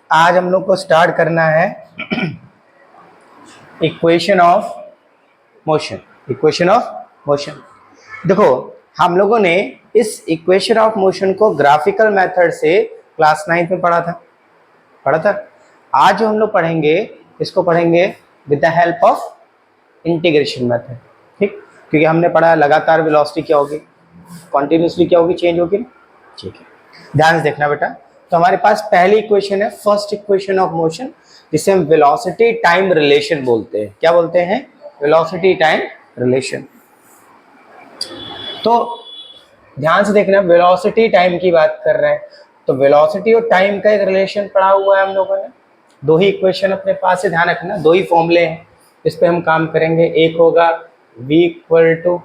आज हम लोग को स्टार्ट करना है equation of motion. Equation of motion, देखो हम लोगों ने इस इक्वेशन ऑफ मोशन को ग्राफिकल मेथड से क्लास 9 में पढ़ा था। आज जो हम लोग पढ़ेंगे इसको पढ़ेंगे with the help of integration method, ठीक। क्योंकि हमने पढ़ा लगातार वेलोसिटी क्या होगी, कॉन्टिन्यूसली क्या होगी, चेंज होगी, ठीक है। ध्यान से देखना बेटा। तो हमारे पास पहली इक्वेशन है फर्स्ट इक्वेशन ऑफ मोशन, जिसे हम वेलोसिटी टाइम रिलेशन बोलते हैं। क्या बोलते हैं? Velocity time relation. तो ध्यान से देखना, वेलोसिटी टाइम की बात कर रहे हैं तो वेलोसिटी और टाइम का एक रिलेशन पढ़ा हुआ है हम लोगों ने। दो ही इक्वेशन अपने पास से, ध्यान रखना, दो ही फॉर्मूले हैं, इस पे हम काम करेंगे। एक होगा v इक्वल टू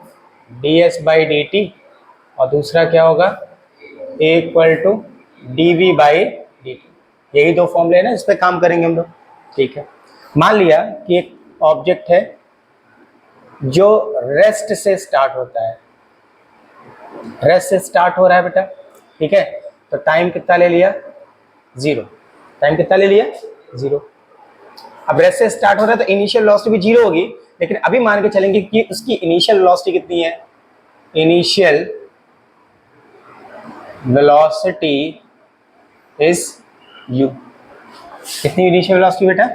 ds/dt और दूसरा क्या होगा a इक्वल टू dv/dt। यही दो फॉर्मूले हैं ना, इस पे काम करेंगे हम लोग, ठीक है। मान लिया कि एक ऑब्जेक्ट है जो रेस्ट से स्टार्ट होता है, रेस्ट से स्टार्ट हो रहा है बेटा, ठीक है। तो टाइम कितना ले लिया? 0। टाइम कितना ले लिया? 0। अब रेस्ट से स्टार्ट हो रहा है तो इनिशियल वेलोसिटी भी 0 होगी, लेकिन अभी मान के चलेंगे कि उसकी इनिशियल वेलोसिटी कितनी है। Initial velocity is u। कितनी इनिशियल वेलोसिटी बेटा?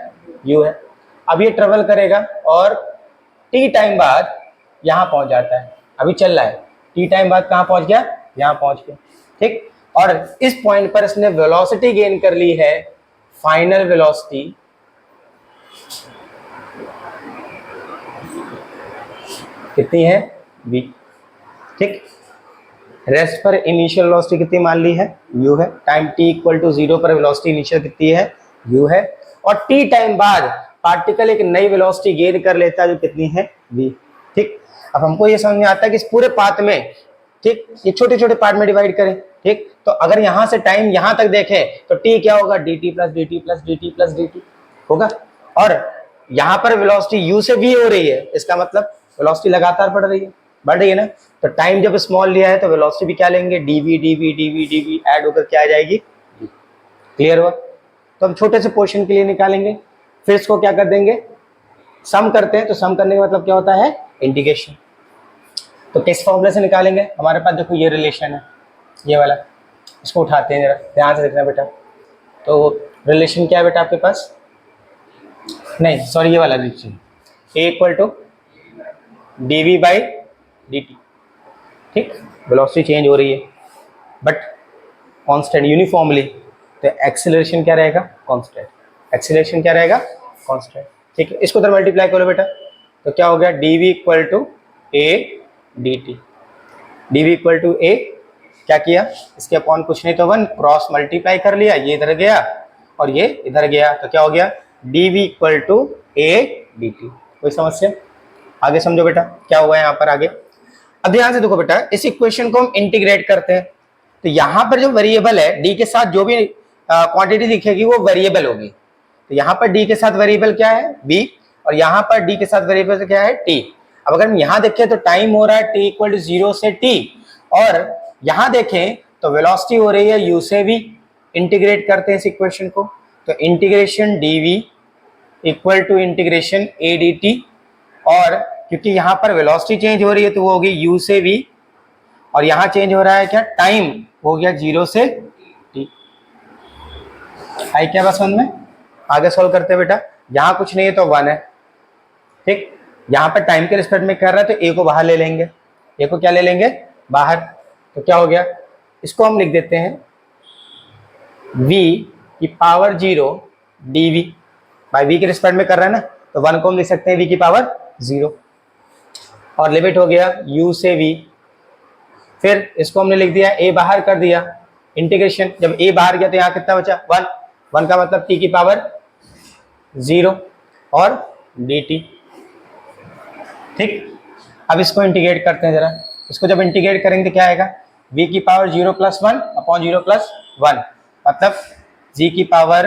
u है। अब ये ट्रेवल करेगा और t टाइम बाद यहां पहुंच जाता है। अभी चल रहा है, t टाइम बाद कहां पहुंच गया? यहां पहुंच गया, ठीक। और इस पॉइंट पर इसने वेलोसिटी गेन कर ली है, फाइनल वेलोसिटी कितनी है? v, ठीक। रेस्ट पर इनिशियल वेलोसिटी कितनी मान ली है? u है। टाइम t इक्वल टू 0 पर वेलोसिटी इनिशियल कितनी है? u है। और t टाइम बाद पार्टिकल एक नई वेलोसिटी गेन कर लेता है जो कितनी है? v, ठीक। अब हमको ये समझ में आता है कि इस पूरे पाथ में, ठीक, ये छोटे छोटे पार्ट में डिवाइड करें, ठीक। तो अगर यहां से टाइम यहां तक देखें तो t क्या होगा? dt plus dt plus dt plus dt होगा। और यहां पर वेलोसिटी u से v हो रही है, इसका मतलब वेलोसिटी लगातार बढ़ रही है ना। तो टाइम जब स्मॉल लिया है तो वेलोसिटी भी क्या लेंगे? dv dv dv dv add होकर क्या आ जाएगी? क्लियर हुआ? तो हम छोटे से पोर्शन के लिए निकालेंगे, फिर इसको क्या कर देंगे? सम करते हैं। तो सम करने का मतलब क्या होता है? इंटीग्रेशन। तो किस फॉर्मूले से निकालेंगे? हमारे पास देखो ये रिलेशन है, ये वाला, इसको उठाते हैं, जरा ध्यान से देखना बेटा। तो रिलेशन क्या है बेटा आपके पास? नहीं सॉरी, ये वाला relation, a equal to dv/dt, ठीक। वेलोसिटी चेंज हो रही है बट कांस्टेंट यूनिफॉर्मली, तो एक्सेलरेशन क्या रहेगा? कांस्टेंट। एक्सेलरेशन क्या रहेगा? कांस्टेंट, ठीक है। इसको उधर मल्टीप्लाई करो बेटा, तो क्या हो गया? dv equal to a dt। dv equal to a, क्या किया? इसके अपॉन कुछ नहीं तो 1, क्रॉस मल्टीप्लाई कर लिया, ये इधर गया और ये इधर गया, तो क्या हो गया? dv equal to a dt। कोई समस्या? आगे समझो बेटा क्या हुआ है यहाँ पर आगे। अब ध्यान से देखो बेटा, इस इक्वेशन को हम इंटीग्रेट करते हैं तो यहाँ पर जो वेरिएबल है d के साथ, जो भी क्वांटिटी लिखेगी वो वेरिएबल होगी। तो यहाँ पर d के साथ वेरिएबल क्या है? b, और यहाँ पर d के साथ वेरिएबल क्या है? t। अब अगर हम यहाँ देखें तो टाइम हो रहा है t इक्वल टू 0 से t, और यहाँ देखें तो वेलोसिटी हो रही है u से v। इंटीग्रेट करते हैं इस इक्वेशन को, तो integration dv equal to integration a dt, और क्योंकि यहाँ पर वेलोसिटी चेंज हो रही है तो वो होगी u से v, और यहाँ चेंज हो रहा है क्या? टाइम हो गया 0 से t। आई क्या बात समझ में? आगे सॉल्व करते हैं बेटा। यहाँ कुछ नहीं है तो 1 है, ठीक। यहाँ पर टाइम के रिस्पेक्ट में कर रहा है तो a को बाहर ले लेंगे, a को क्या ले लेंगे? बाहर। तो क्या हो गया? इसको हम लिख देते हैं v की पावर 0 dv, भाई v के रिस्पेक्ट में कर रहा है ना, तो 1 को हम लिख सकते हैं v की पावर 0, और लिमिट हो गया u से v। फिर इसको हमने लिख दिया, a बाहर कर दिया, इंटीग्रेशन, जब a बाहर गया तो यहाँ कितना बचा? 1। 1 का मतलब t की पावर 0 और dt, ठीक। अब इसको इंटीग्रेट करते हैं जरा। इसको जब इंटीग्रेट करेंगे तो क्या आएगा? v की पावर 0 प्लस 1 अपॉन 0 प्लस 1, मतलब g की पावर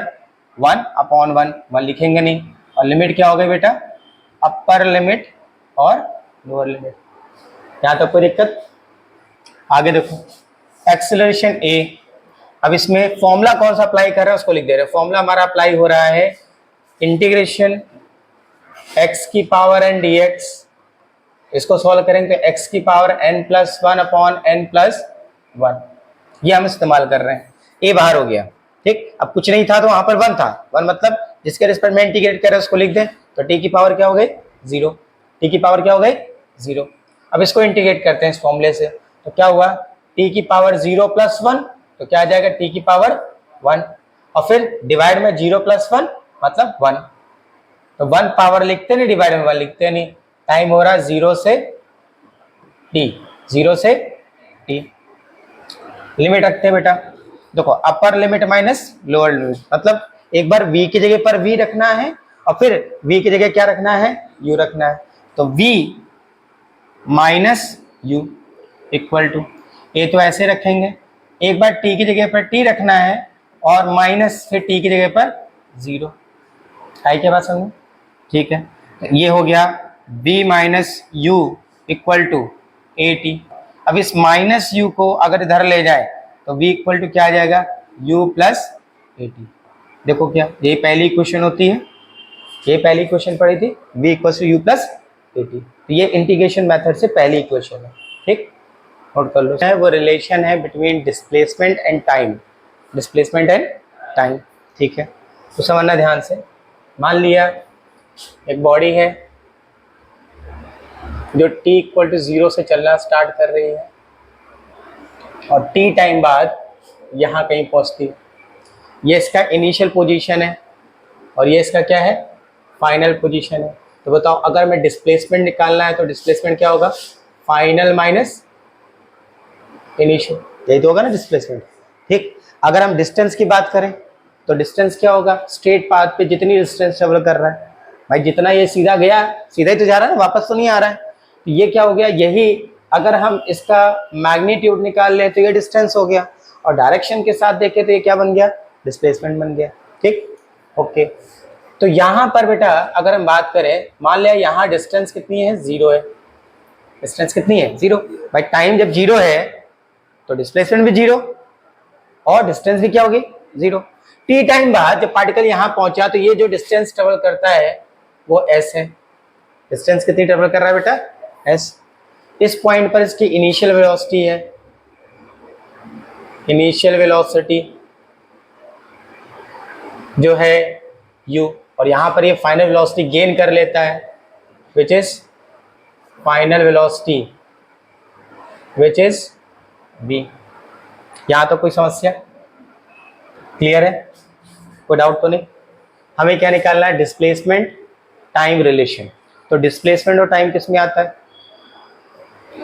1 अपॉन 1, 1 लिखेंगे नहीं। और लिमिट क्या हो गई बेटा? अपर लिमिट और लोअर लिमिट। यहाँ तक कोई दिक्कत? आगे देखो, एक्सेलरेशन a अब इसमें फॉर्मूला कौन सा अप्लाई कर रहे हैं उसको लिख दे रहे हैं। फॉर्मूला हमारा अप्लाई हो रहा है इंटीग्रेशन x की पावर n dx, इसको सॉल्व करेंगे तो x की पावर n+1 अपॉन n+1, ये हम इस्तेमाल कर रहे हैं। ए बाहर हो गया, ठीक। अब कुछ नहीं था तो वहां पर 1 था, 1 मतलब जिसके रिस्पेक्ट में इंटीग्रेट कर रहे हैं उसको लिख दें, तो t की पावर क्या हो गई 0, t की पावर क्या हो गई 0। अब इसको इंटीग्रेट करते हैं इस फॉर्मूले से, तो क्या हुआ t की पावर 0 + 1, तो क्या आ जाएगा t की पावर 1, और फिर डिवाइड में 0 + 1 मतलब 1, तो 1 पावर लिखते नहीं, डिवाइड में 1 लिखते नहीं। टाइम हो रहा है 0 से t, 0 से t। लिमिट रखते हैं बेटा, देखो upper limit minus lower limit, मतलब एक बार v की जगह पर v रखना है और फिर v की जगह क्या रखना है u रखना है, तो v minus u equal to, ये तो ऐसे रखेंगे, एक बार t की जगह पर t रखना है और माइनस फिर t की जगह पर 0, आई क्या बात समझ, ठीक है। तो ये हो गया v minus u equal to at। अब इस माइनस u को अगर इधर ले जाए तो v इक्वल टू क्या आ जाएगा u प्लस at। देखो क्या ये पहली इक्वेशन होती है, ये पहली इक्वेशन पढ़ी थी v equal to u plus at, तो ये इंटीग्रेशन मेथड से पहली इक्वेशन है, ठीक। नोट कर लो, वो रिलेशन है between displacement and time, displacement and time, ठीक है। तो समझना ध्यान से, मान लिया एक बॉडी है जो t इक्वल टू 0 से चलना स्टार्ट कर रही है और t टाइम बाद यहाँ कहीं पहुँचती है, ये इसका इनिशियल पोजीशन है और ये इसका क्या है फाइनल पोजीशन है। तो बताओ अगर मैं डिस्प्लेसमेंट निकालना है तो डिस्प्लेसमेंट क्या होगा फाइनल माइनस इनिशियल, यही तो होगा ना डिस्प्लेसमेंट, ठीक। अगर हम डिस्टेंस की बात करें तो डिस्टेंस क्या होगा स्ट्रेट पाथ पे जितनी डिस्टेंस ट्रेवल कर रहा है, भाई जितना ये सीधा गया सीधा ही तो जा रहा है ना, वापस तो नहीं आ रहा है, तो ये क्या हो गया, यही अगर हम इसका मैग्नीट्यूड निकाल लें तो ये डिस्टेंस हो गया और डायरेक्शन के साथ देखें तो ये क्या बन गया डिस्प्लेसमेंट बन गया, ठीक ओके। तो यहाँ पर बेटा अगर हम बात करें, मान लिया यहाँ डिस्टेंस कितनी है 0 है, डिस्टेंस कितनी है 0, भाई टाइम जब 0 है तो डिस्प्लेसमेंट भी 0 और डिस्टेंस भी क्या होगी 0। टी टाइम बाद जब पार्टिकल यहाँ पहुंचा तो ये जो डिस्टेंस ट्रेवल करता है वो s है, डिस्टेंस कितनी ट्रेवल कर रहा है बेटा s। इस पॉइंट पर इसकी इनिशियल वेलोसिटी है, इनिशियल वेलोसिटी जो है u, और यहाँ पर ये फाइनल वेलोसिटी गेन कर लेता है which is final velocity which is v। यहाँ तो कोई समस्या क्लियर है, कोई डाउट तो नहीं। हमें क्या निकालना है डिस्प्लेसमेंट टाइम रिलेशन, तो डिस्प्लेसमेंट और टाइम किस में आता है,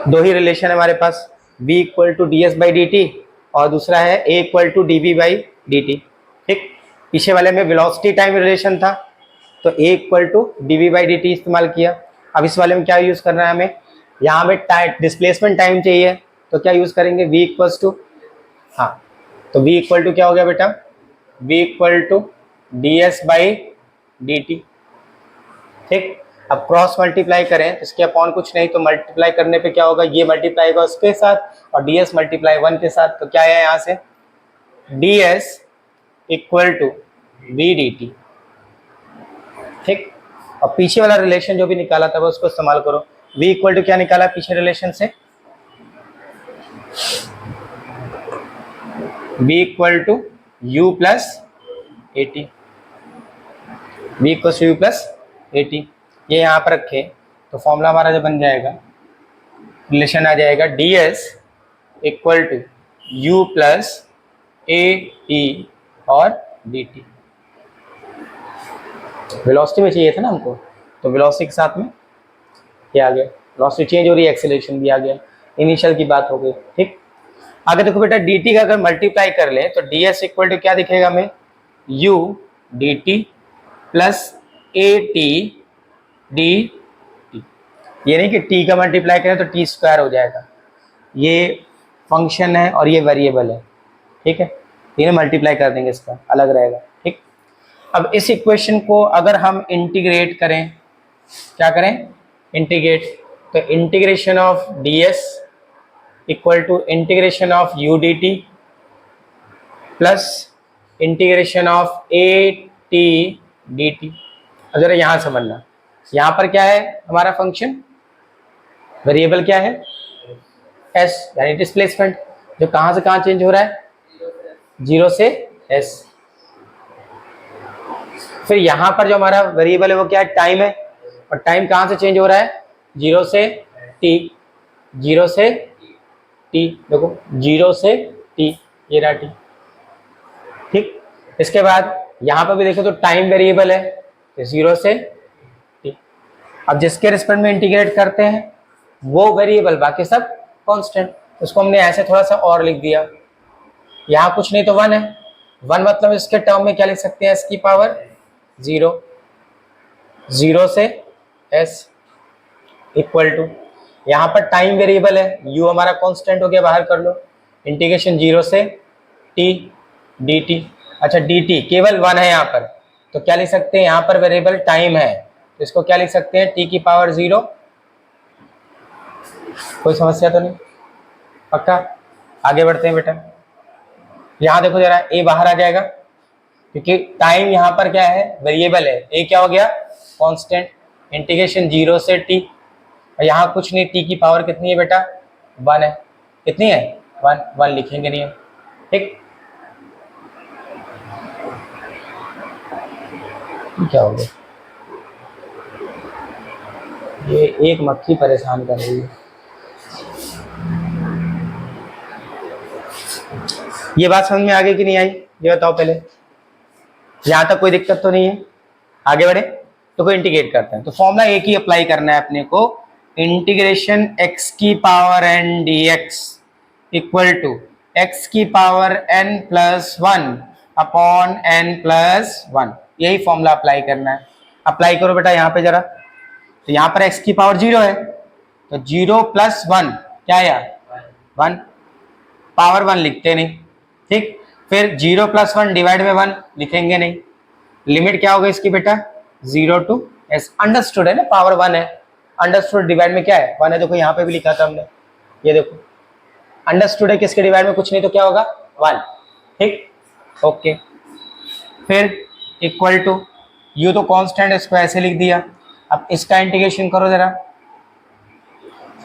दो ही रिलेशन है हमारे पास, v इक्वल टू ds/dt और दूसरा है a इक्वल टू dv/dt, ठीक। पीछे वाले में वेलोसिटी टाइम रिलेशन था तो a इक्वल टू dv/dt इस्तेमाल किया। अब इस वाले में क्या यूज करना है हमें, यहाँ हमें डिस्प्लेसमेंट टाइम चाहिए तो क्या यूज करेंगे v इक्वल टू, हाँ तो v इक्वल टू क्या हो गया बेटा v इक्वल टू ds/dt, ठीक। अब क्रॉस मल्टीप्लाई करें तो इसके अपॉन कुछ नहीं, तो मल्टीप्लाई करने पे क्या होगा, ये मल्टीप्लाई होगा उसके साथ और ds मल्टीप्लाई 1 के साथ, तो क्या है यहाँ से ds इक्वल टू v/dt, ठीक। और पीछे वाला रिलेशन जो भी निकाला था वो उसको इस्तेमाल करो, v इक्वल टू क्या निकाला पीछे रिलेशन से, v equal to u plus at, v equal to u plus at, ये यहाँ पर रखे तो फॉर्मूला हमारा जो बन जाएगा, रिलेशन आ जाएगा ds equal to u plus at और dt। वेलोसिटी में चाहिए था ना हमको, तो वेलोसिटी के साथ में क्या आ गया, वेलोसिटी चेंज हो रही है, एक्सेलरेशन भी आ गया, इनिशियल की बात हो गई, ठीक। आगे देखो बेटा dt का अगर मल्टीप्लाई कर ले तो ds इक्वल टू क्या दिखेगा हमें u dt plus at dt, ये नहीं कि t का मल्टीप्लाई करें तो t स्क्वायर हो जाएगा, ये फंक्शन है और ये वेरिएबल है, ठीक है, ये मल्टीप्लाई कर देंगे इसका अलग रहेगा, ठीक। अब इस इक्वेशन को अगर हम इंटीग्रेट करें, क्या करें इंटीग्रेट, तो integration of ds equal to integration of u dt plus integration of A T D T. अब जरा यहाँ समझना, यहाँ पर क्या है हमारा फंक्शन, वेरिएबल क्या है एस, यानी डिस्प्लेसमेंट, जो कहाँ से कहाँ चेंज हो रहा है, 0 से एस। फिर यहाँ पर जो हमारा वेरिएबल है वो क्या है, टाइम है, और टाइम कहाँ से चेंज हो रहा है, 0 से टी, 0 से टी, देखो 0 से टी, ये रहा टी। ठीक, इसके बाद यहाँ पर भी देखो तो टाइम वेरिएबल है, तो 0 से टी। अब जिसके रिस्पेक्ट में इंटीग्रेट करते हैं वो वेरिएबल, बाकी सब कांस्टेंट। उसको हमने ऐसे थोड़ा सा और लिख दिया, यहाँ कुछ नहीं तो 1 है, 1 मतलब इसके टर्म में क्या लिख सकते हैं, एस की पावर 0, 0 से एस इक्वल टू, यहाँ पर टाइम वेरिएबल है, u हमारा कांस्टेंट हो गया, बाहर कर लो, इंटीग्रेशन 0 से t dt। अच्छा dt केवल 1 है यहाँ पर, तो क्या लिख सकते हैं, यहाँ पर वेरिएबल टाइम है, तो इसको क्या लिख सकते हैं, t की पावर 0। कोई समस्या तो नहीं, पक्का? आगे बढ़ते हैं बेटा, यहाँ देखो जरा a बाहर आ जाएगा, क्योंकि टाइम यहाँ पर क्या है, वेरिएबल है, a क्या हो गया, कांस्टेंट, इंटीग्रेशन 0 से t, और यहाँ कुछ नहीं, t की पावर कितनी है बेटा, 1 है, कितनी है, 1 लिखेंगे नहीं हम, ठीक। क्या हो गया, ये एक मक्खी परेशान कर रही है। ये बात समझ में आ गई कि नहीं आई, ये बताओ पहले, यहाँ तक कोई दिक्कत तो नहीं है? आगे बढ़े तो कोई इंटीग्रेट करते हैं, तो फॉर्मूला एक ही अप्लाई करना है अपने को, इंटीग्रेशन x की power n dx equal to x की power n plus 1 upon n plus 1, यही फॉर्मूला अप्लाई करना है। अप्लाई करो बेटा यहाँ पे जरा, तो यहाँ पर x की पावर 0 है, तो 0 प्लस 1 क्या आया, 1, पावर 1 लिखते नहीं, ठीक। फिर 0 प्लस 1 डिवाइड में 1 लिखेंगे नहीं, लिमिट क्या होगा इसकी बेटा, 0 टू s, अंडरस्टूड है ना, पावर 1 है, अंडरस्टूड डिवाइड में क्या है, 1 है, देखो यहाँ पे भी लिखा था हमने, ये देखो अंडरस्टूड है, किसके डिवाइड में कुछ नहीं तो क्या होगा, 1, ठीक, ओके। फिर इक्वल टू, यू तो कांस्टेंट है, इसको ऐसे लिख दिया, अब इसका इंटीग्रेशन करो जरा,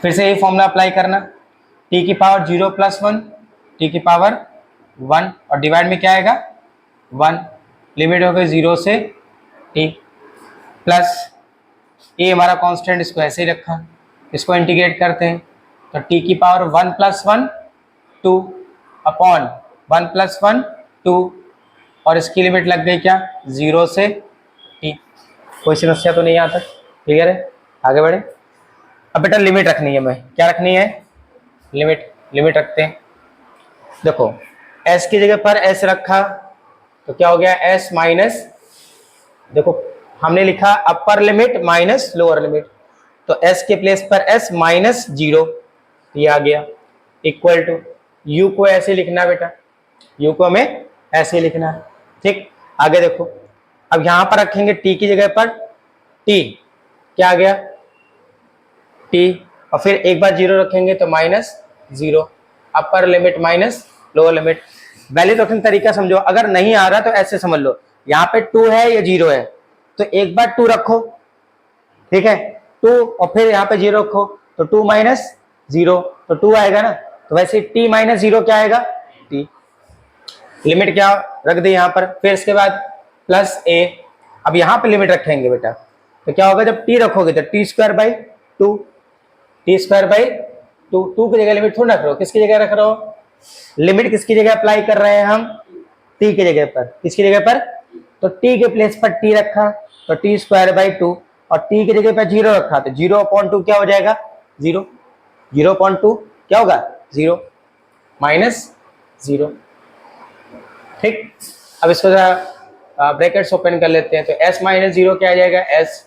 फिर से ये फॉर्मूला अप्लाई करना, t की पावर 0 प्लस 1, t की पावर 1, और डिवाइड में क्या आएगा, 1, लिमिट हो गई 0 से t, प्लस a हमारा कांस्टेंट, इसको ऐसे ही रखा, इसको इंटीग्रेट करते हैं, तो t की पावर 1 प्लस 1 2 अपॉन 1 प्लस 1 2, और इसकी लिमिट लग गई क्या, 0 से t। कोई समस्या तो नहीं यहाँ तक, क्लियर है? आगे बढ़े। अब बेटा लिमिट रखनी है, मैं क्या रखनी है, लिमिट रखते हैं। देखो s की जगह पर s रखा तो क्या हो गया, s माइनस, देखो हमने लिखा upper limit minus lower limit, तो s के प्लेस पर s माइनस 0, ये आ गया, इक्वल टू, u को ऐसे लिखना बेटा, u को हमें ऐसे लिखना है, ठीक। आगे देखो, अब यहां पर रखेंगे t की जगह पर t, क्या आ गया, t, और फिर एक बार 0 रखेंगे तो minus 0, upper limit minus lower limit. Valid रखने तरीका समझो, अगर नहीं आ रहा तो ऐसे समझ लो, यहाँ पे 2 है या 0 है, तो एक बार 2 रखो, ठीक है, 2, और फिर यहाँ पे 0 रखो, तो 2 माइनस 0, तो 2 आएगा ना, तो वैसे t माइनस 0 क्या आएगा, t, लिमिट क्या रख दी यहाँ पर, फिर इसके बाद प्लस a, अब यहाँ पे लिमिट रखेंगे बेटा, तो क्या होगा, जब t रखोगे तो t square by 2, T square by 2, 2 की जगह लिमिट थोड़ा रख रहे हो, किसकी जगह रख रहे हो, लिमिट किसकी जगह अप्लाई कर रहे हैं हम, t की जगह पर, किसकी जगह पर, तो t के प्लेस पर t रखा, तो टी स्क्वायर बाई 2, और t की जगह पर 0 रखा, तो 0/2 क्या हो जाएगा, 0, 0/2 क्या होगा, 0 माइनस 0, ठीक। अब इसको जरा ब्रैकेट्स ओपन कर लेते हैं, तो s माइनस 0 क्या आ जाएगा, s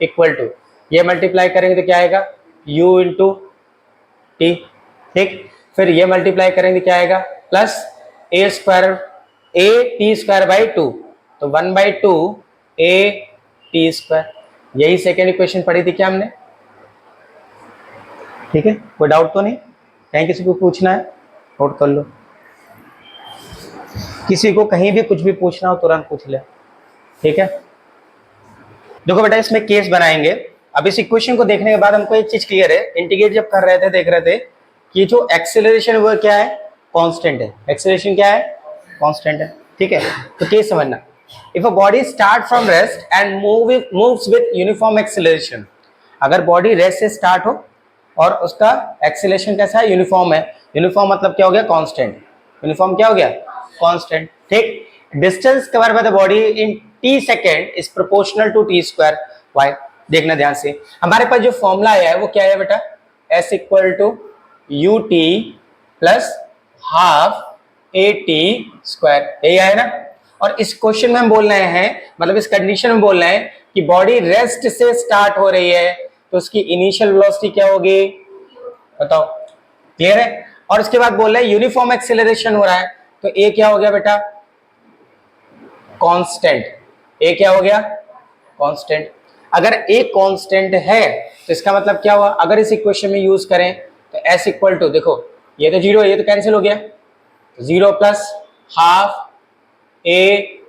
इक्वल टू, ये मल्टीप्लाई करेंगे तो क्या आएगा, u इंटू टी, ठीक। फिर ये मल्टीप्लाई करेंगे क्या आएगा, plus a square, a T square by 2, तो 1/2 a टी स्क्वायर, यही सेकेंड इक्वेशन पढ़ी थी क्या हमने, ठीक है। कोई डाउट तो नहीं, कहीं किसी को पूछना है, नोट कर लो। किसी को कहीं भी कुछ भी पूछना हो तुरंत पूछ ले, ठीक है। देखो बेटा इसमें केस बनाएंगे। अब इस इक्वेशन को देखने के बाद हमको एक चीज क्लियर है, इंटीग्रेट जब कर रहे थे देख रहे थे कि जो एक्सेलरेशन वो क्या है, कांस्टेंट है। एक्सेलरेशन क्या है, कांस्टेंट है, ठीक है। तो केस समझना, if a body start from rest and moves with uniform acceleration, अगर बॉडी रेस्ट से स्टार्ट हो और उसका एक्सेलरेशन कैसा है, यूनिफॉर्म है। यूनिफॉर्म मतलब क्या हो गया, कांस्टेंट। यूनिफॉर्म क्या हो गया, कांस्टेंट, ठीक। Distance cover by the body in T second is proportional to T square Y. देखना ध्यान से, हमारे पास जो फॉर्मूला आया है वो क्या है बेटा, S equal to U T plus half A T square, यही आया ना। और इस क्वेश्चन में हम बोल रहे हैं, मतलब इस कंडीशन में बोल रहे हैं कि बॉडी रेस्ट से स्टार्ट हो रही है तो उसकी इनिशियल वेलोसिटी क्या होगी, बताओ, क्लियर है। और उसके बाद बोल रहे हैं यूनिफॉर्म एक्सेलरेशन हो रहा है, तो ए क्या हो गया बेटा, कांस्टेंट। ए क्या हो गया, कांस्टेंट। अगर ए कांस्टेंट है तो इसका मतलब क्या हुआ, अगर इस इक्वेशन में यूज करें तो एस इक्वल टू, देखो ये तो जीरो है, ये तो कैंसिल हो गया, zero plus half A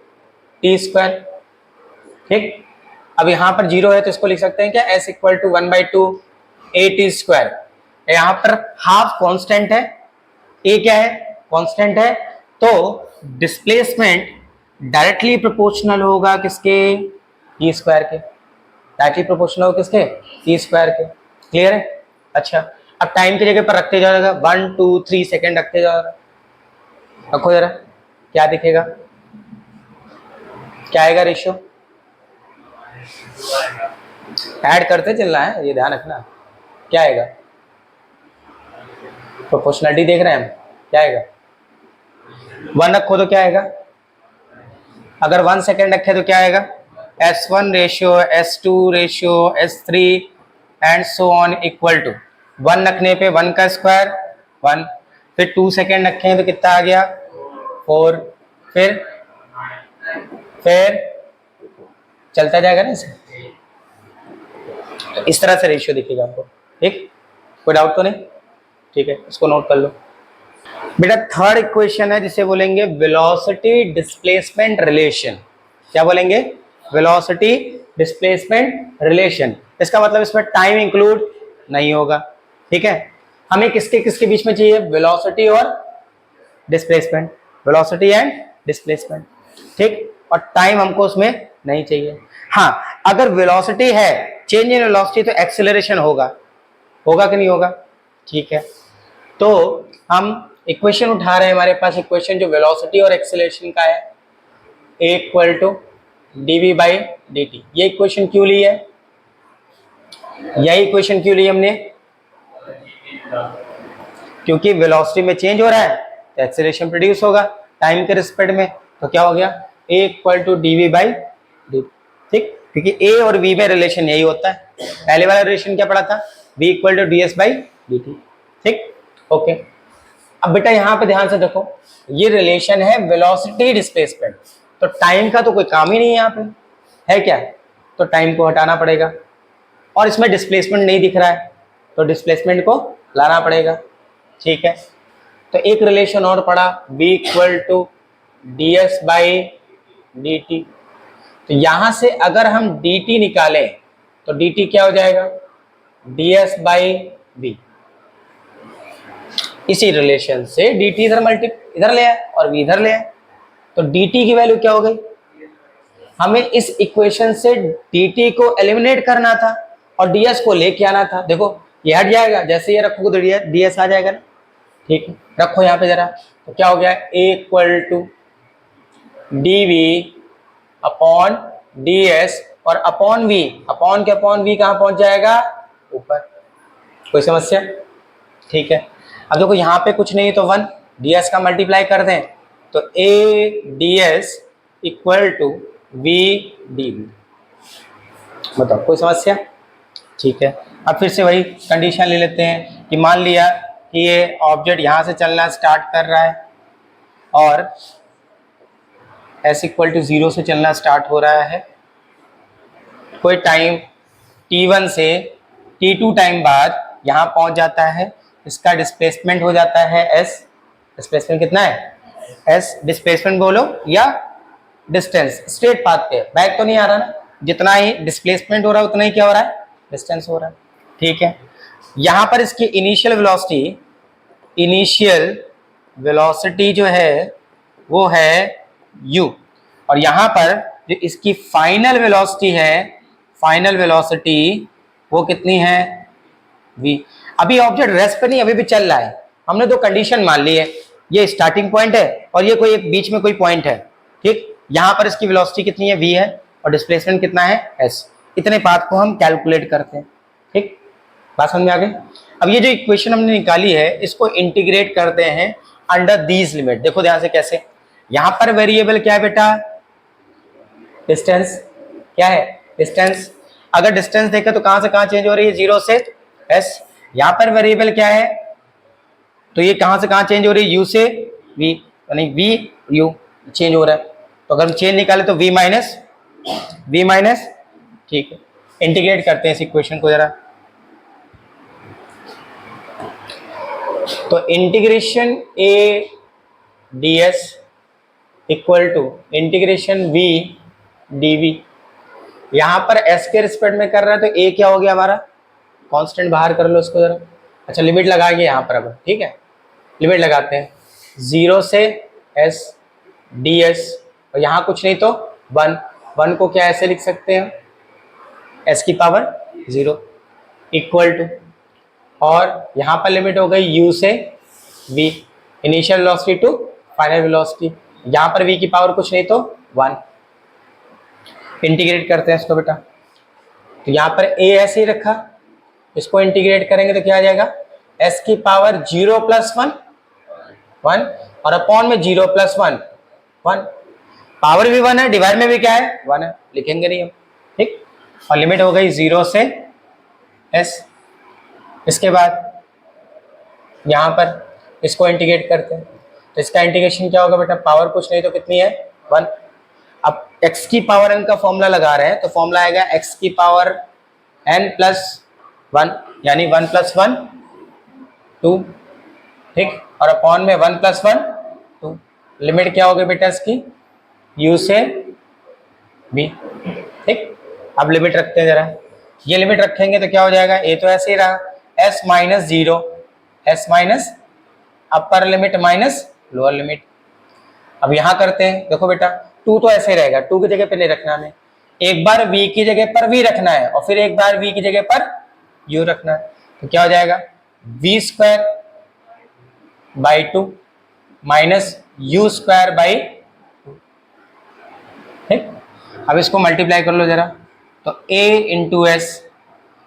T square, ठीक। अब यहां पर जीरो है तो इसको लिख सकते हैं क्या, S equal to 1/2 A T square. यहां पर हाफ कांस्टेंट है, ए क्या है, कांस्टेंट है, तो डिस्प्लेसमेंट डायरेक्टली प्रोपोर्शनल होगा किसके, टी स्क्वायर के। डायरेक्टली प्रोपोर्शनल होगा किसके, टी स्क्वायर के, क्लियर है। अच्छा, अब टाइम की जगह पर रखते जाएगा, 1 2 3 सेकेंड रखते जा रहा, रखो जरा, क्या दिखेगा, क्या आएगा रेशियो, ऐड करते चलना है, ये ध्यान रखना, क्या आएगा, प्रोपोर्शनलिटी देख रहे हैं हम, क्या आएगा, 1 रखो तो क्या आएगा, अगर 1 सेकेंड रखे तो क्या आएगा, S1 ratio, S2 ratio, S3 and so on equal to 1 रखने पे 1 का स्क्वायर 1, फिर 2 सेकेंड रखें तो कितना आ गया 4, फिर चलता जाएगा ना इसे, इस तरह से रेशियो दिखेगा आपको, ठीक, कोई डाउट तो नहीं, ठीक है, इसको नोट कर लो बेटा। थर्ड इक्वेशन है जिसे बोलेंगे वेलोसिटी डिस्प्लेसमेंट रिलेशन। क्या बोलेंगे, वेलोसिटी डिस्प्लेसमेंट रिलेशन। इसका मतलब इसमें टाइम इंक्लूड नहीं होगा, ठीक है। हमें किसके किसके बीच में चाहिए, वेलोसिटी और डिस्प्लेसमेंट, वेलोसिटी एंड डिस्प्लेसमेंट, ठीक। और टाइम हमको उसमें नहीं चाहिए। हाँ, अगर वेलोसिटी है, चेंज इन वेलोसिटी, तो एक्सेलरेशन होगा, होगा कि नहीं होगा, ठीक है। तो हम इक्वेशन उठा रहे हैं, हमारे पास इक्वेशन जो वेलोसिटी और एक्सेलरेशन का है, a equal to dv by dt। ये इक्वेशन क्यों ली है, यही इक्वेशन क्यों ली हमने, क्योंकि वेलोसिटी में चेंज हो रहा है तो एक्सेलरेशन प्रोड्यूस होगा टाइम के रिस्पेक्ट में, तो क्या हो गया, a equal to dv by dt, ठीक, क्योंकि a और v में रिलेशन यही होता है। पहले वाला रिलेशन क्या पड़ा था, v equal to ds by dt, ठीक, ओके। अब बेटा यहाँ पे ध्यान से देखो, ये रिलेशन है वेलोसिटी डिस्प्लेसमेंट, तो टाइम का तो कोई काम ही नहीं है यहाँ पे, है क्या, तो टाइम को हटाना पड़ेगा, और इसमें डिस्प्लेसमेंट नहीं दिख रहा है तो डिस्प्लेसमेंट को लाना पड़ेगा, ठीक है। तो एक रिलेशन और पड़ा, v equal to ds by dt। तो यहां से अगर हम dt निकालें तो dt क्या हो जाएगा, ds बाई v। इसी रिलेशन से dt इधर ले आए और v इधर ले आए, तो dt की वैल्यू क्या हो गई, हमें इस इक्वेशन से dt को एलिमिनेट करना था और ds को लेके आना था। देखो ये हट जाएगा, जैसे ये रखोगे तो ds आ जाएगा ना, ठीक है, रखो यहाँ पे जरा, तो क्या हो गया, a equal to dv upon ds, और अपॉन v, अपॉन के अपॉन v कहाँ पहुंच जाएगा, ऊपर, कोई समस्या, ठीक है। अब देखो यहाँ पे कुछ नहीं तो 1, ds का मल्टीप्लाई कर दें तो a ds equal to v dv, बताओ कोई समस्या, ठीक है। अब फिर से वही कंडीशन ले लेते हैं कि मान लिया कि ये ऑब्जेक्ट यहाँ से चलना स्टार्ट कर रहा है और s इक्वल टू 0 से चलना स्टार्ट हो रहा है, कोई टाइम t1 से t2 टाइम बाद यहाँ पहुँच जाता है, इसका डिस्प्लेसमेंट हो जाता है s, डिस्प्लेसमेंट कितना है एस डिस्प्लेसमेंट बोलो या डिस्टेंस, स्ट्रेट पाथ पे बैक तो नहीं आ रहा ना, जितना ही डिस्प्लेसमेंट हो रहा है उतना ही क्या हो रहा है, डिस्टेंस हो रहा है। ठीक है, यहां पर इसकी इनिशियल वेलोसिटी जो है वो है u, और यहां पर जो इसकी फाइनल वेलोसिटी है, फाइनल वेलोसिटी वो कितनी है, v। अभी ऑब्जेक्ट रेस्ट पे नहीं, अभी भी चल रहा है, हमने दो कंडीशन मान ली है, ये स्टार्टिंग पॉइंट है और ये कोई एक बीच में कोई पॉइंट है। ठीक, यहां पर इसकी वेलोसिटी कितनी है, v है, और डिस्प्लेसमेंट कितना है, s। इतने पाथ को हम कैलकुलेट करते हैं। ठीक, बात समझ में आ गई। अब ये जो इक्वेशन हमने निकाली है इसको इंटीग्रेट करते हैं अंडर दीज लिमिट। देखो ध्यान से कैसे, यहां पर वेरिएबल क्या है बेटा, डिस्टेंस। क्या है, डिस्टेंस। अगर डिस्टेंस देखें तो कहां से कहां चेंज हो रही है, 0 से s। यहां पर वेरिएबल क्या है, तो ये कहां से कहां चेंज हो रही है, u से v, यानी v u चेंज हो रहा है। तो अगर हम चेंज निकाले तो v माइनस। ठीक है, इंटीग्रेट करते हैं इस इक्वेशन को जरा। तो integration a ds equal to integration v dv। यहां पर s के रिस्पेक्ट में कर रहा है तो a क्या हो गया हमारा, कांस्टेंट, बाहर कर लो इसको जरा। अच्छा, लिमिट लगाएंगे यहां पर अब। ठीक है, लिमिट लगाते हैं 0 से s ds, और यहां कुछ नहीं तो 1 को क्या ऐसे लिख सकते हैं, s की पावर 0 इक्वल टू, और यहां पर लिमिट हो गई u से v, initial velocity to final velocity. यहां पर v की पावर कुछ नहीं तो 1। इंटीग्रेट करते हैं इसको बेटा, तो यहां पर a ऐसे ही रखा, इसको इंटीग्रेट करेंगे तो क्या आ जाएगा, s की पावर 0 प्लस 1 और अपॉन में 0 प्लस 1 पावर भी 1 है, डिवाइड में भी क्या है 1 है, लिखेंगे नहीं हम। ठीक, और लिमिट हो गई 0 से s। इसके बाद यहां पर इसको इंटीग्रेट करते हैं तो इसका इंटीग्रेशन क्या होगा बेटा, पावर कुछ नहीं तो कितनी है 1। अब x की पावर n का फॉर्मूला लगा रहे हैं तो फॉर्मूला आएगा x की पावर n प्लस 1, यानी 1 प्लस 1 2। ठीक, और अपॉन में 1 प्लस 1 2। लिमिट क्या होगी बेटा इसकी, u से v। ठीक, अब लिमिट रखते हैं जरा, ये लिमिट रखेंगे तो क्या हो जाएगा, a तो ऐसे ही रहा, s minus 0, s minus upper limit minus lower limit. अब यहां करते हैं, देखो बेटा 2 तो ऐसे ही रहेगा, 2 की जगह पे नहीं रखना हमें, एक बार v की जगह पर v रखना है और फिर एक बार v की जगह पर u रखना है। तो क्या हो जाएगा, v square by 2 minus u square by 2। ठीक, अब इसको मल्टीप्लाई कर लो जरा, तो a इंटू एस,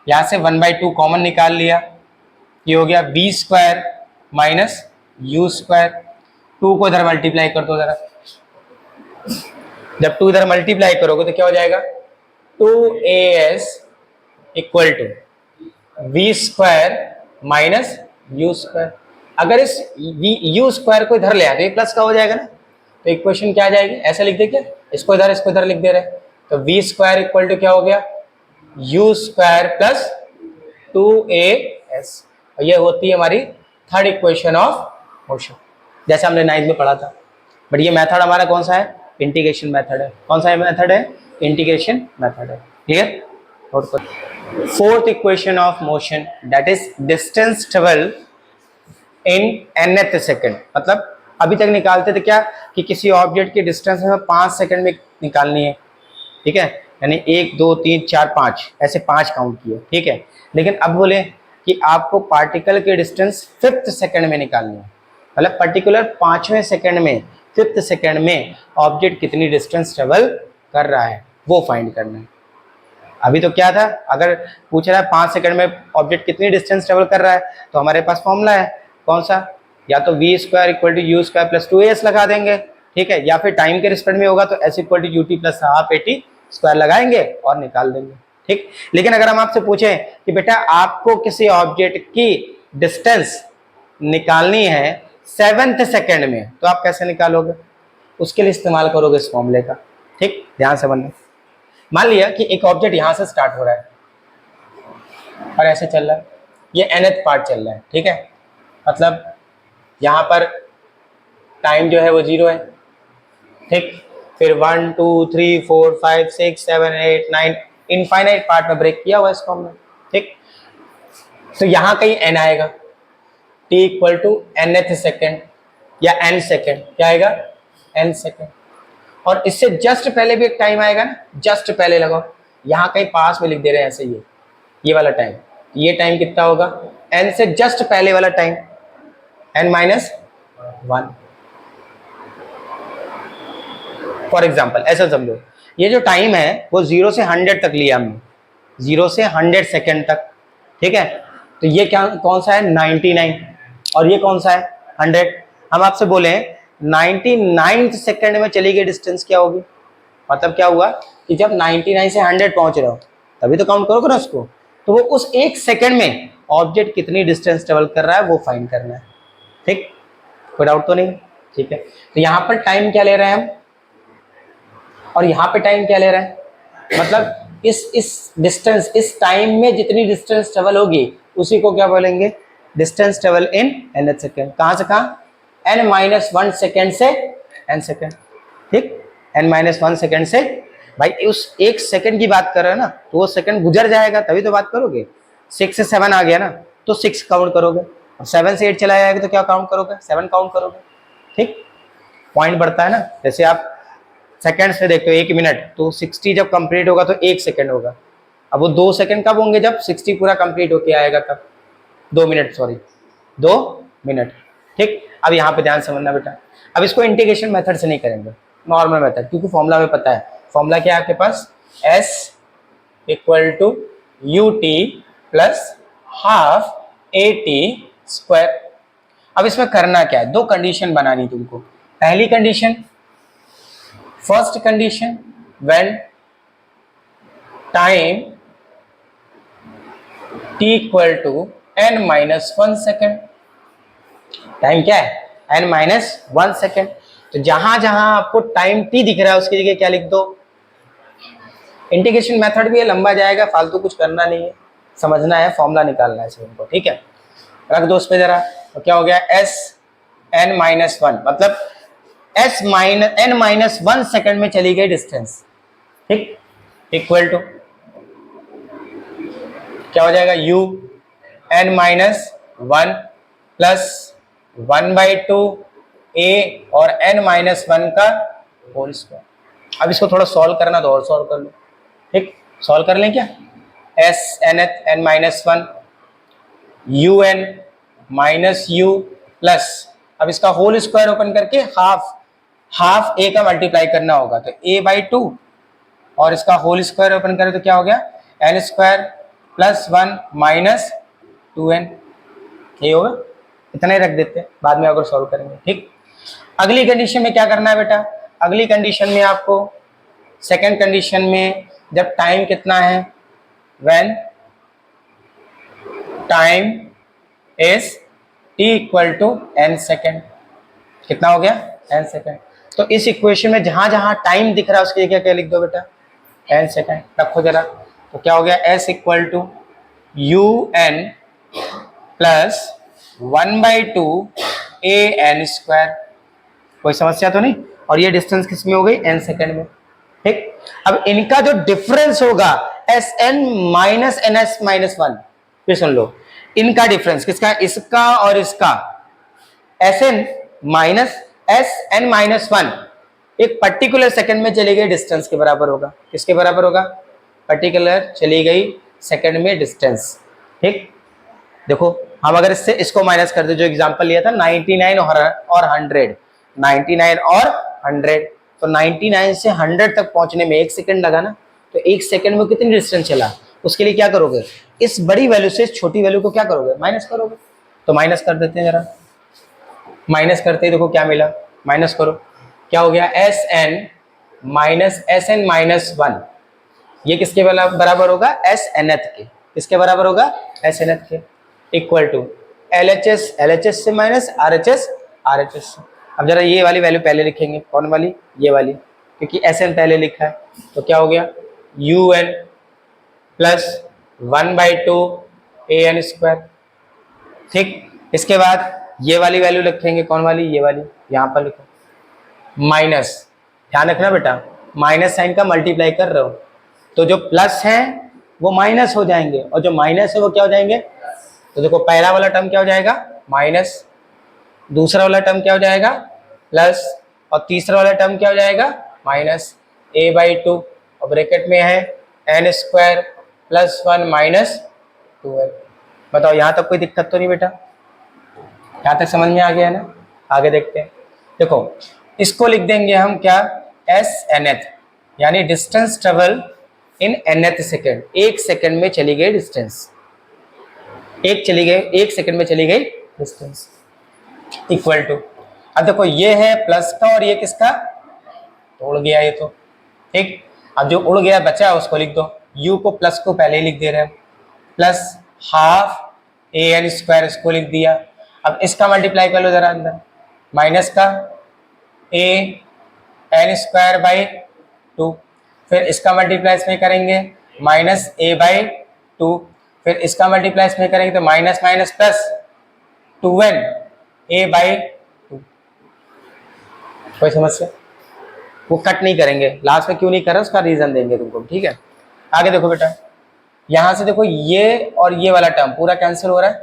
यहां से 1/2 कॉमन निकाल लिया, ये हो गया v square minus u square. 2 को इधर मल्टीप्लाई कर दो जरा, जब 2 इधर मल्टीप्लाई करोगे तो क्या हो जाएगा, 2as equal to V square minus U square. अगर इस यू स्क्वायर को इधर ले आए तो ये प्लस का हो जाएगा ना, तो इक्वेशन क्या आ जाएगी, ऐसे लिख दे क्या, इसको इधर लिख दे रहे, तो वी स्क्वायर इक्वल टू क्या हो गया, यू स्क्वायर प्लस 2as। ये होती है हमारी थर्ड इक्वेशन ऑफ मोशन, जैसे हमने 9th में पढ़ा था। बट ये मेथड हमारा कौन सा है, इंटीग्रेशन मेथड है। कौन सा मेथड है, इंटीग्रेशन मेथड है। क्लियर, नोट कर। Fourth equation of motion that is distance travel in nth second. मतलब अभी तक निकालते थे क्या कि किसी ऑब्जेक्ट की डिस्टेंस हमें 5 सेकेंड में निकालनी है। ठीक है, यानी 1 2 3 4 5 ऐसे 5 काउंट किए। ठीक है, लेकिन अब बोले कि आपको पार्टिकल की डिस्टेंस 5th सेकेंड में निकालनी है, मतलब पर्टिकुलर 5वें सेकेंड में, 5th सेकेंड में ऑब्जेक्ट कितनी डिस्टेंस ट्रेवल कर रहा है वो फाइंड करना है। अभी तो क्या था, अगर पूछ रहा है 5 सेकेंड में ऑब्जेक्ट कितनी डिस्टेंस ट्रेवल कर रहा है तो हमारे पास फॉर्मूला है कौन सा, या तो we square equal to you square plus 2as लगा देंगे। ठीक है, या फिर टाइम के रिस्पेक्ट में होगा तो s equal to U T plus half at square लगाएंगे और निकाल देंगे। ठीक, लेकिन अगर हम आपसे पूछें कि बेटा आपको किसी ऑब्जेक्ट की डिस्टेंस निकालनी है 7th सेकेंड में तो आप कैसे निकालोगे, उसके लिए इस्तेमाल करोगे इस फॉर्मूले का। ठीक, ध्यान से बनना। मान लिया कि एक ऑब्जेक्ट यहां से स्टार्ट हो रहा है और ऐसे चल रहा है, ये nth पार्ट चल रहा है। ठीक है, मतलब यहां पर टाइम जो है वो 0 है, ठीक। फिर 1 2 3 4 5 6 7 8 9 इनफाइनाइट पार्ट में ब्रेक किया हुआ इसको हमने, ठीक। तो यहाँ कहीं n आएगा, t equal to nth second या n सेकेंड, क्या आएगा n सेकेंड। और इससे जस्ट पहले भी एक टाइम आएगा ना, जस्ट पहले लगाओ, यहाँ कहीं पास में लिख दे रहे हैं ऐसे, ये वाला टाइम, ये टाइम कितना होगा, n से जस्ट पहले वाला time n minus 1। For example ऐसा समझो, ये जो टाइम है वो 0 से 100 तक लिया हमने, 0 से 100 सेकेंड तक, ठीक है। तो ये क्या कौन सा है 99, और ये कौन सा है 100। हम आपसे बोले 99 सेकेंड में चली गई डिस्टेंस क्या होगी, मतलब क्या हुआ कि जब 99 से 100 पहुंच रहे हो तभी तो काउंट करोगे ना उसको, तो वो उस एक सेकेंड में ऑब्जेक्ट कितनी डिस्टेंस ट्रेवल कर रहा है वो फाइंड करना है, ठीक। कोई डाउट तो नहीं, ठीक है। तो यहाँ पर टाइम क्या ले रहे हैं हम, और यहाँ पे टाइम क्या ले रहा है, मतलब इस डिस्टेंस, इस टाइम में जितनी डिस्टेंस ट्रेवल होगी उसी को क्या बोलेंगे, distance travel in nth second. कहाँ से कहाँ, n-1 सेकेंड से n सेकेंड, ठीक। n-1 सेकेंड से, भाई उस एक सेकेंड की बात कर रहे हो ना, तो वो सेकेंड गुजर जाएगा तभी तो बात करोगे। 6 से 7 आ गया ना तो 6 काउंट करोगे, और 7 से 8 चला जाएगा तो क्या काउंट करोगे, 7 काउंट करोगे, ठीक। पॉइंट बढ़ता है ना, जैसे आप सेकेंड से देखते हो 1 मिनट, तो 60 जब कंप्लीट होगा तो 1 सेकेंड होगा। अब वो 2 सेकेंड कब होंगे, जब 60 पूरा कंप्लीट होके आएगा, तब 2 मिनट, सॉरी 2 मिनट, ठीक। अब यहाँ पे ध्यान समझना बेटा, अब इसको इंटीग्रेशन मेथड से नहीं करेंगे, नॉर्मल मेथड, क्योंकि फॉर्मूला में पता है, फॉर्मूला क्या है आपके पास, s equal to ut plus half at square. अब इसमें करना क्या है, दो कंडीशन बनानी तुमको। पहली condition, first condition, when time t equal to n-1 second, time क्या है n-1 सेकेंड। तो जहां जहां आपको टाइम t दिख रहा है उसकी जगह क्या लिख दो, इंटीग्रेशन मेथड भी है, लंबा जाएगा, फालतू कुछ करना नहीं है, समझना है, फॉर्मूला निकालना है इनको, ठीक है। रख दो उस पे जरा, तो क्या हो गया s n-1, मतलब n-1 सेकेंड में चली गई डिस्टेंस, ठीक, इक्वल टू क्या हो जाएगा u n-1 प्लस 1/2 a और n-1 का होल स्क्वायर। अब इसको थोड़ा सॉल्व करना तो और सॉल्व कर लो, ठीक, सॉल्व कर लें क्या, s n-1 un minus u plus, अब इसका होल स्क्वायर ओपन करके हाफ a का मल्टीप्लाई करना होगा, तो a/2 और इसका होल स्क्वायर ओपन करें तो क्या हो गया n square plus 1 minus 2n, ये होगा, इतना ही रख देते हैं, बाद में अगर सॉल्व करेंगे, ठीक। अगली कंडीशन में क्या करना है बेटा, अगली कंडीशन में आपको, सेकंड कंडीशन में जब टाइम कितना है, when time is t equal to n second, कितना हो गया n सेकेंड। तो इस इक्वेशन में जहां जहां टाइम दिख रहा है उसकी जगह क्या लिख दो बेटा, n सेकेंड रखो जरा, तो क्या हो गया s equal to un plus 1/2 an square, कोई समस्या तो नहीं, और ये डिस्टेंस किस में हो गई n सेकेंड में, ठीक। अब इनका जो डिफरेंस होगा sn माइनस ns-1, फिर सुन लो, इनका डिफरेंस किसका, इसका और इसका, sn माइनस sn-1 एक पर्टिकुलर सेकंड में चली गई डिस्टेंस के बराबर होगा, किसके बराबर होगा, पर्टिकुलर चली गई सेकंड में डिस्टेंस, ठीक। देखो हम अगर इससे इसको माइनस कर दे, जो एग्जांपल लिया था 99 और 100, 99 और 100, तो 99 से 100 तक पहुंचने में 1 सेकंड लगा ना, तो 1 सेकंड में कितनी डिस्टेंस चला, उसके लिए क्या करोगे, इस बड़ी वैल्यू से छोटी वैल्यू को क्या करोगे, माइनस करोगे। तो माइनस कर देते हैं जरा, माइनस करते ही देखो क्या मिला, माइनस करो, क्या हो गया sn माइनस sn-1, ये किसके बराबर होगा, snth के, किसके बराबर होगा, snth के, इक्वल टू LHS से माइनस RHS से। अब जरा ये वाली वैल्यू पहले लिखेंगे, कौन वाली, ये वाली, क्योंकि SN पहले लिखा है, तो क्या हो गया UN प्लस 1/2 AN स्क्वायर, ठीक। इसके बाद ये वाली वैल्यू लिखेंगे, कौन वाली, ये वाली, यहाँ पर लिखो माइनस, ध्यान रखना बेटा माइनस साइन का मल्टीप्लाई कर रहे हो तो जो प्लस है वो माइनस हो जाएंगे और जो माइनस है वो क्या हो जाएंगे। तो देखो पहला वाला टर्म क्या हो जाएगा माइनस, दूसरा वाला टर्म क्या हो जाएगा प्लस और तीसरा वाला टर्म क्या हो जाएगा माइनस a/2 और ब्रैकेट में है n square plus 1 minus 2n। बताओ यहाँ तक कोई दिक्कत तो नहीं बेटा, यहाँ तक समझ में आ गया ना। आगे देखते हैं, देखो इसको लिख देंगे हम क्या एस nth, यानी distance travel in nth second, एक सेकेंड में चली गई डिस्टेंस, एक सेकेंड में चली गई डिस्टेंस इक्वल टू। अब देखो ये है प्लस का और ये किसका, तो उड़ गया ये तो ठीक। अब जो उड़ गया बचा उसको लिख दो, u को प्लस को पहले ही लिख दे रहे हैं, प्लस हाफ an स्क्वायर इसको लिख दिया। अब इसका मल्टीप्लाई कर लो जरा अंदर, माइनस का a n स्क्वायर बाई 2, फिर इसका मल्टीप्लाई इसमें करेंगे माइनस a/2, फिर इसका मल्टीप्लाई इसमें करेंगे तो minus minus plus 2n a/2। कोई समस्या, वो कट नहीं करेंगे, लास्ट में क्यों नहीं कर रहा उसका रीजन देंगे तुमको, ठीक है। आगे देखो बेटा, यहां से देखो ये और ये वाला टर्म पूरा कैंसिल हो रहा है,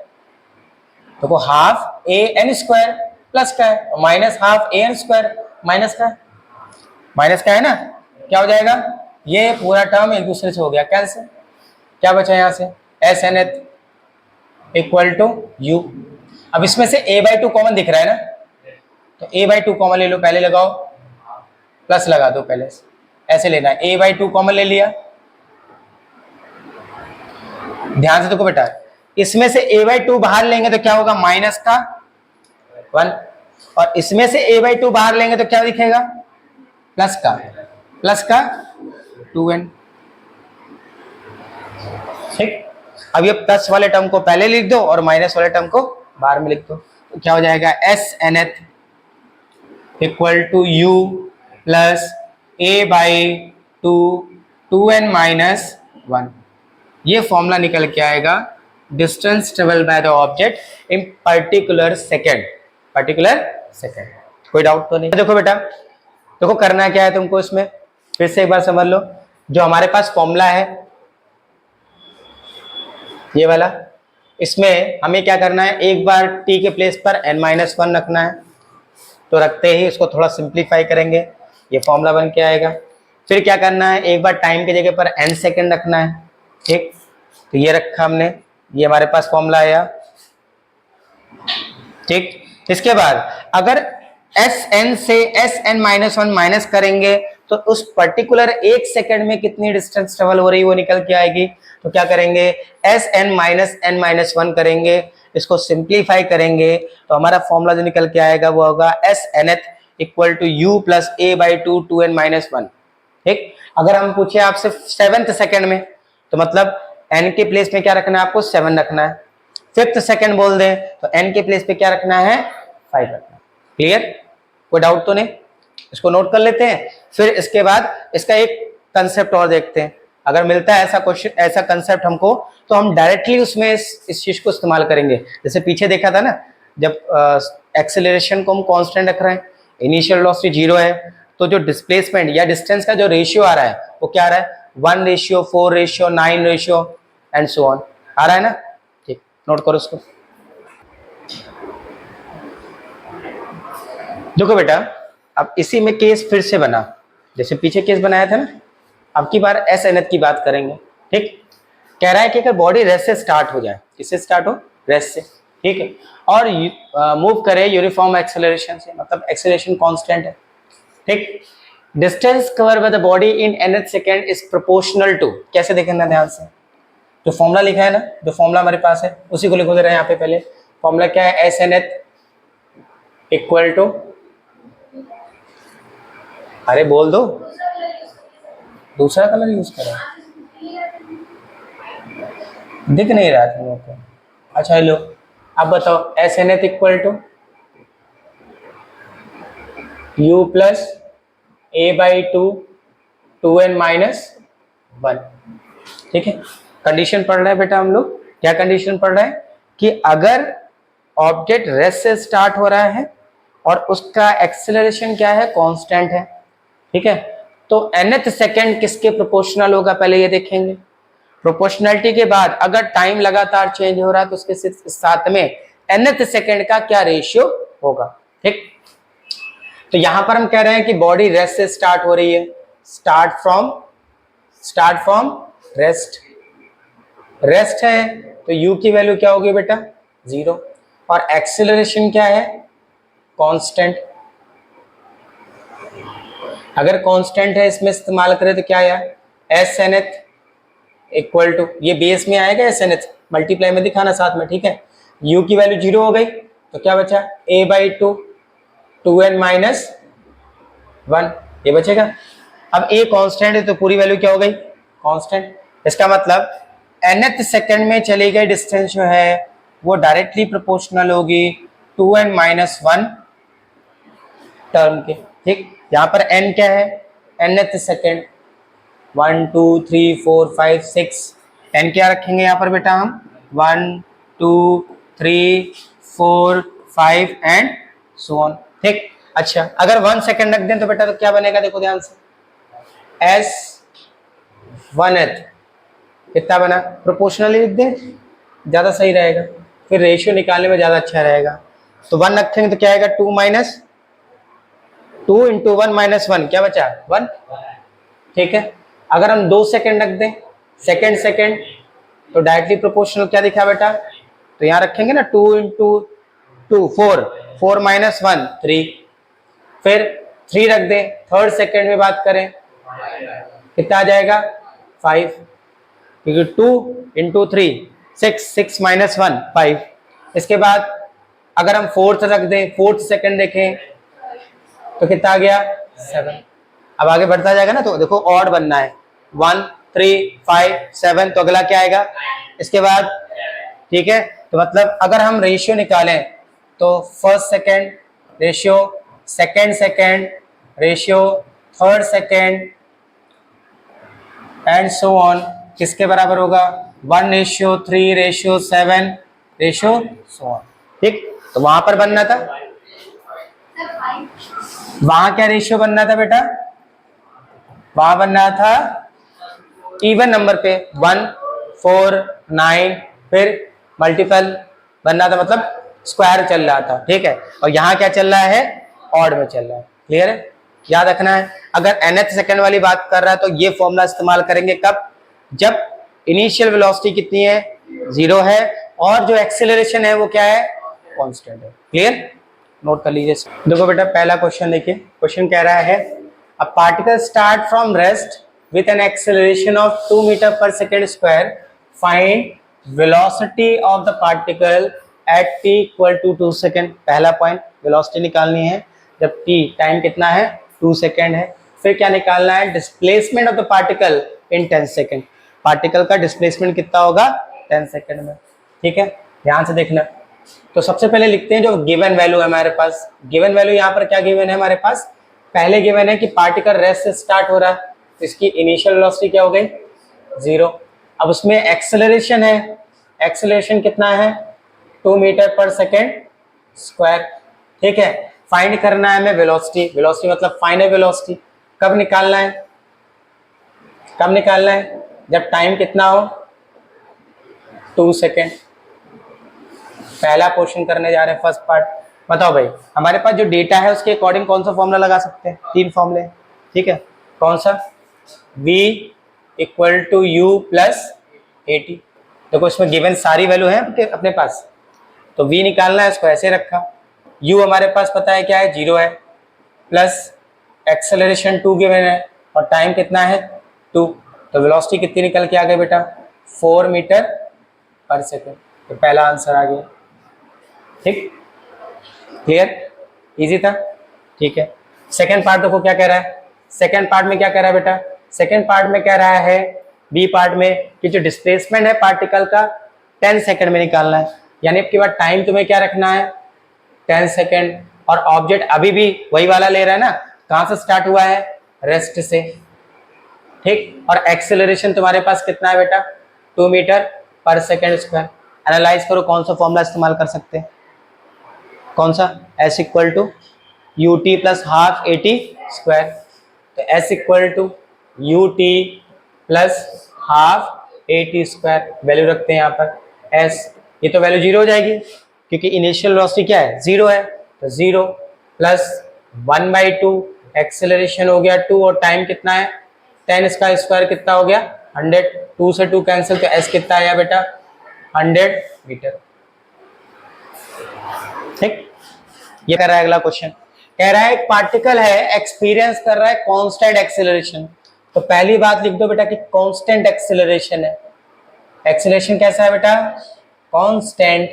देखो हाफ an स्क्वायर प्लस का है और minus half an square minus का है ना, क्या हो जाएगा ये पूरा टर्म एक दूसरे से हो गया कैंसिल। क्या बचा यहाँ से s nth equal to u। अब इसमें से a/2 कॉमन दिख रहा है ना, तो a/2 कॉमन ले लो, पहले लगाओ प्लस लगा दो, पहले ऐसे लेना है, a/2 कॉमन ले लिया। ध्यान से देखो बेटा, इसमें से a/2 बाहर लेंगे तो क्या होगा माइनस का 1 और इसमें से a/2 बाहर लेंगे तो क्या दिखेगा प्लस का 2n, ठीक। अब ये प्लस वाले टर्म को पहले लिख दो और माइनस वाले टर्म को बाहर में लिख दो, तो क्या हो जाएगा s nth equal to u plus a/2 2n minus 1। ये फॉर्मूला निकल के आएगा distance travel by the object in particular second. कोई डाउट तो नहीं। देखो बेटा, देखो करना क्या है तुमको, इसमें फिर से एक बार समझ लो, जो हमारे पास फॉर्मूला है ये वाला, इसमें हमें क्या करना है, एक बार t के प्लेस पर n-1 रखना है, तो रखते ही इसको थोड़ा सिंप्लीफाई करेंगे, ये फॉर्मूला बन के आएगा। फिर क्या करना है, एक बार टाइम की जगह पर n सेकेंड रखना है, ठीक। तो ये रखा हमने, ये हमारे पास फॉर्मूला आया, ठीक। इसके बाद अगर Sn से Sn-1 माइनस करेंगे तो उस पर्टिकुलर एक सेकेंड में कितनी डिस्टेंस ट्रेवल हो रही है वो निकल के आएगी। तो क्या करेंगे, Sn माइनस n-1 करेंगे, इसको सिंप्लीफाई करेंगे तो हमारा फॉर्मूला जो निकल के आएगा वो होगा Snth equal to u plus a/2 2n minus 1, ठीक। अगर हम पूछे आपसे 7th सेकेंड में तो मतलब n के प्लेस में क्या रखना है आपको 7 रखना है, 5th सेकेंड बोल दें तो n के प्लेस पे क्या रखना है 5 रखना है। क्लियर, कोई डाउट तो नहीं, इसको नोट कर लेते हैं। फिर इसके बाद इसका एक कंसेप्ट और देखते हैं, अगर मिलता है ऐसा क्वेश्चन, ऐसा कंसेप्ट हमको, तो हम डायरेक्टली उसमें इस चीज को इस्तेमाल करेंगे। जैसे पीछे देखा था ना, जब एक्सेलरेशन को हम कांस्टेंट रख रहे हैं, इनिशियल वेलोसिटी 0 है, तो जो डिस्प्लेसमेंट या डिस्टेंस का जो रेशियो आ रहा है वो क्या आ रहा है 1:4:9 एंड सो ऑन आ रहा है ना, ठीक। नोट करो इसको। देखो बेटा, अब इसी में केस फिर से बना, जैसे पीछे केस बनाया था ना, अब की बार एस nth की बात करेंगे, ठीक। कह रहा है कि अगर बॉडी रेस्ट से स्टार्ट हो जाए, किससे स्टार्ट हो, रेस्ट से, ठीक है, और मूव करे यूनिफॉर्म एक्सेलरेशन से, मतलब एक्सेलरेशन कांस्टेंट है, ठीक। Distance cover by the body in nth second is proportional to, कैसे देखेंगे ध्यान से, जो फॉर्मूला लिखा है ना, जो फॉर्मूला हमारे पास है उसी को लिखो जरा यहाँ पे। पहले फॉर्मूला क्या है, एस nth इक्वल टू, अरे बोल दो, दूसरा कलर यूज करो, दिख नहीं रहा था मेरे को। अच्छा हेलो, अब बताओ s nth equal to u plus a/2 2n minus 1, ठीक है। कंडीशन पढ़ रहे हैं बेटा हम लोग, क्या कंडीशन पढ़ रहे हैं कि अगर ऑब्जेक्ट रेस्ट से स्टार्ट हो रहा है और उसका एक्सेलरेशन क्या है, कांस्टेंट है, ठीक है। तो nth सेकंड किसके प्रोपोर्शनल होगा, पहले ये देखेंगे। प्रोपोर्शनलिटी के बाद अगर टाइम लगातार चेंज हो रहा है तो उसके साथ में nth सेकंड का क्या रेशियो होगा, ठीक। तो यहां पर हम कह रहे हैं कि बॉडी रेस्ट से स्टार्ट हो रही है, स्टार्ट फ्रॉम रेस्ट है, तो u की वैल्यू क्या होगी बेटा, 0। और एक्सेलरेशन क्या है, कांस्टेंट। अगर कांस्टेंट है इसमें इस्तेमाल करें तो क्या आया, एस एन एथ इक्वल टू, ये बेस में आएगा एस एन एथ, मल्टीप्लाई में दिखाना साथ में, ठीक है। u की वैल्यू 0 हो गई तो क्या बचा, a/2 2n माइनस 1, ये बचेगा। अब a कांस्टेंट है तो पूरी वैल्यू क्या हो गई, कांस्टेंट। इसका मतलब nth सेकंड में चली गई डिस्टेंस जो है वो डायरेक्टली प्रोपोर्शनल होगी 2n माइनस 1 टर्म के, ठीक। यहाँ पर n क्या है, nth सेकंड, 1 2 3 4 5 6, n क्या रखेंगे यहाँ पर बेटा हम, 1 2 3 4 5 एंड सो ऑन, ठीक। अच्छा अगर 1 सेकंड रख दें तो बेटा तो क्या बनेगा, देखो ध्यान से, s 1th कितना बना, प्रोपोर्शनली लिख दें, ज्यादा सही रहेगा, फिर रेशियो निकालने में ज्यादा अच्छा रहेगा। तो 1 रखेंगे तो क्या आएगा, 2 माइनस 2 इंटू 1 माइनस 1, क्या बचा 1, ठीक है। अगर हम 2 सेकंड रख दें, सेकंड तो डायरेक्टली प्रोपोर्शनल क्या दिखा बेटा, तो यहाँ रखेंगे ना 2 इंटू 2 4 माइनस 1 3, फिर 3 रख दें, थर्ड सेकंड में बात करें कितना आ जाएगा 5, क्योंकि 2 इंटू 3 6 माइनस 1 5। इसके बाद अगर हम फोर्थ रख दें, फोर्थ सेकंड देखें तो कितना आ गया 7। अब आगे बढ़ता जाएगा ना, तो देखो ऑड बनना है, 1 3 5 7, तो अगला क्या आएगा इसके बाद, ठीक है। तो मतलब अगर हम रेशियो निकालें तो first second ratio, second ratio, third second and so on किसके बराबर होगा, 1:3:7 रेशियो सो ऑन, ठीक। तो वहां पर बनना था, वहां क्या रेशियो बनना था बेटा, वहां बनना था इवन नंबर पे 1 4 9, फिर मल्टीपल बनना था, मतलब स्क्वायर चल रहा था, ठीक है। और यहाँ क्या चल रहा है, ऑड में चल रहा है, क्लियर है, याद रखना है। अगर nth सेकंड वाली बात कर रहा है तो ये फॉर्मूला इस्तेमाल करेंगे कब, जब इनिशियल वेलोसिटी कितनी है, 0 है, और जो एक्सेलरेशन है वो क्या है, कांस्टेंट है, क्लियर, नोट कर लीजिए। देखो बेटा पहला क्वेश्चन देखिए, क्वेश्चन कह रहा है a particle start from rest with an acceleration of 2 metre per second square, find velocity of the particle at t equal to 2 second. पहला पॉइंट वेलोसिटी निकालनी है जब t टाइम कितना है 2 सेकेंड है। फिर क्या निकालना है, displacement of the particle in 10 second, particle का डिस्प्लेसमेंट कितना होगा 10 सेकेंड में, ठीक है, ध्यान से देखना। तो सबसे पहले लिखते हैं जो गिवन वैल्यू है हमारे पास, गिवन वैल्यू यहाँ पर क्या गिवन है हमारे पास, पहले गिवन है कि पार्टिकल रेस्ट से स्टार्ट हो रहा है, तो इसकी इनिशियल वेलोसिटी क्या हो गई 0। अब उसमें एक्सेलरेशन है, एक्सेलरेशन कितना है 2 मीटर पर सेकेंड स्क्वायर, ठीक है। फाइंड करना है हमें वेलोसिटी, वेलोसिटी मतलब फाइनल वेलोसिटी, कब निकालना है, कब निकालना है, जब टाइम कितना हो 2 सेकेंड। पहला पोर्शन करने जा रहे हैं, फर्स्ट पार्ट। बताओ भाई हमारे पास जो डेटा है उसके अकॉर्डिंग कौन सा फॉर्मूला लगा सकते हैं, 3 फॉर्मूले, ठीक है, कौन सा, v equal to u plus AT। देखो इसमें गिवन सारी वैल्यू है अपने पास, तो v निकालना है, इसको ऐसे रखा, u हमारे पास पता है क्या है 0 है, प्लस एक्सेलरेशन 2 गिवन है और टाइम कितना है 2, तो वेलोसिटी कितनी निकल के आ गई बेटा 4 मीटर पर सेकेंड। तो पहला आंसर आ गया, ठीक, क्लियर, इजी था, ठीक है। सेकेंड पार्ट देखो क्या कह रहा है, सेकेंड पार्ट में क्या कह रहा है बेटा, सेकेंड पार्ट में कह रहा है बी पार्ट में कि जो डिस्प्लेसमेंट है पार्टिकल का 10 सेकेंड में निकालना है, यानी अब के बाद टाइम तुम्हें क्या रखना है 10 सेकेंड, और ऑब्जेक्ट अभी भी वही वाला ले रहा है ना, कहाँ से स्टार्ट हुआ है रेस्ट से, ठीक। और एक्सेलरेशन तुम्हारे पास कितना है बेटा 2 metre per second square. Analyse करो कौन सा फॉर्मूला इस्तेमाल कर सकते हैं, कौन सा, s equal to U T plus half A T square, तो s equal to U T plus half A T square, value रखते हैं यहाँ पर एस, ये तो वैल्यू जीरो हो जाएगी क्योंकि इनिशियल वेलोसिटी क्या है, जीरो है, तो जीरो प्लस 1/2, एक्सेलरेशन हो गया 2 और टाइम कितना है 10, इसका स्क्वायर कितना हो गया 100, 2 से 2 कैंसिल, तो एस कितना आया बेटा 100 मीटर। ठीक, ये कर रहा है अगला क्वेश्चन, कह रहा है एक पार्टिकल है एक्सपीरियंस कर रहा है कांस्टेंट एक्सेलरेशन, तो पहली बात लिख दो बेटा कि कांस्टेंट एक्सेलरेशन है, एक्सेलरेशन कैसा है बेटा कांस्टेंट,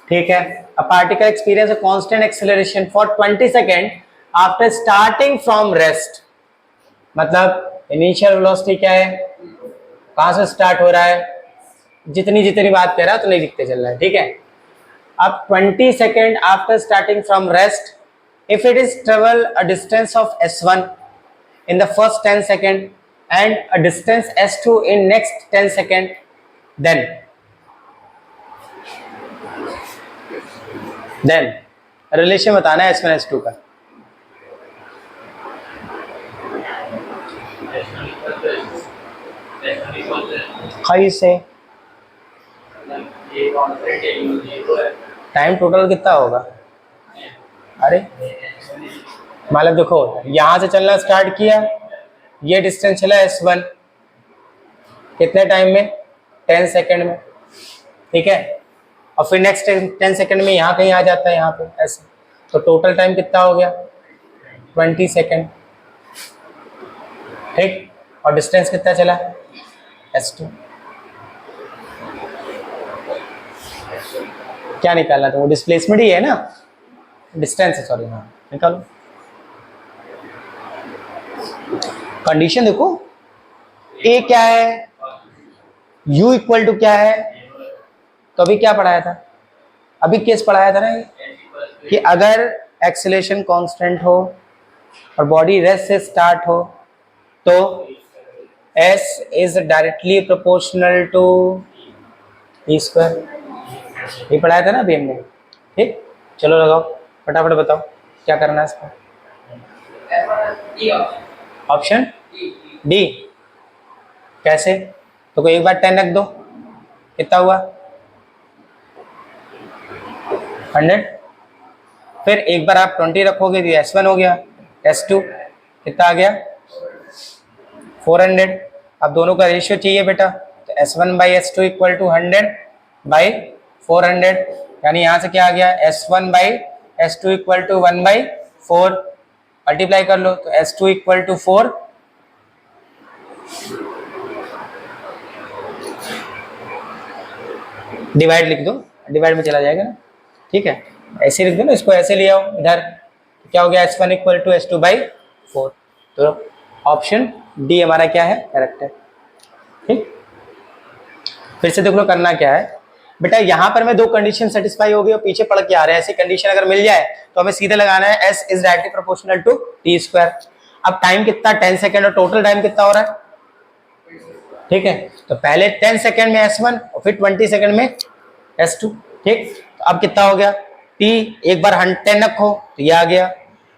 ठीक है। A particle experience a constant acceleration for 20 second after starting from rest, मतलब इनिशियल वेलोसिटी क्या है, कहां से स्टार्ट हो रहा है, जितनी जितनी बात कह रहा है तो नहीं लिखते चल रहा है, ठीक है। अब 20 second after starting from rest, if it is travel a distance of s1 in the first 10 second and a distance s2 in next 10 second, then relation बताना है s1 s2 का। खाई से टाइम टोटल कितना होगा, अरे मतलब देखो यहां से चलना स्टार्ट किया, ये डिस्टेंस चला s1 कितने टाइम में 10 सेकंड में, ठीक है, और फिर नेक्स्ट 10 सेकंड में यहाँ कहीं आ जाता है यहाँ पे ऐसे, तो टोटल टाइम कितना हो गया 20 सेकंड, ठीक, और डिस्टेंस कितना चला s2, क्या निकालना था, वो डिस्प्लेसमेंट ही है ना, डिस्टेंस है, सॉरी, हाँ निकालो। कंडीशन देखो, ए क्या है, u इक्वल टू क्या है, तो अभी क्या पढ़ाया था, अभी केस पढ़ाया था ना कि अगर एक्सेलरेशन कांस्टेंट हो और बॉडी रेस्ट से स्टार्ट हो तो s is directly proportional to e square, ये पढ़ाया था ना अभी हमने, ठीक। चलो लगाओ फटाफट बताओ क्या करना है इसका, ऑप्शन डी, कैसे, तो कोई एक बार 10 रख दो, कितना हुआ 100, फिर एक बार आप 20 रखोगे तो s1 हो गया, s2 कितना आ गया 400, अब दोनों का रेशियो चाहिए बेटा, तो s1/s2 इक्वल टू 100/400, यानी यहां से क्या आ गया s1/s2 इक्वल टू 1/4, मल्टीप्लाई कर लो तो s2 इक्वल टू 4, डिवाइड लिख दो, डिवाइड में चला जाएगा ना, ठीक है, ऐसे लिख दो ना, इसको ऐसे ले आओ इधर, क्या हो गया s1 इक्वल टू s2/4, तो ऑप्शन डी हमारा क्या है करेक्ट है, ठीक। फिर से देख लो करना क्या है बेटा, यहाँ पर मैं दो कंडीशन सेटिस्फाई हो गई और पीछे पढ़ के आ रहे हैं, ऐसी कंडीशन अगर मिल जाए तो हमें सीधे लगाना है s is directly proportional to T square. अब टाइम कितना 10 सेकेंड और टोटल टाइम कितना हो रहा है, ठीक है, तो पहले 10 सेकेंड में s1 और फिर 20 सेकेंड में s2, ठीक, तो अब कितना हो गया t एक बार 10 रखो तो ये आ गया,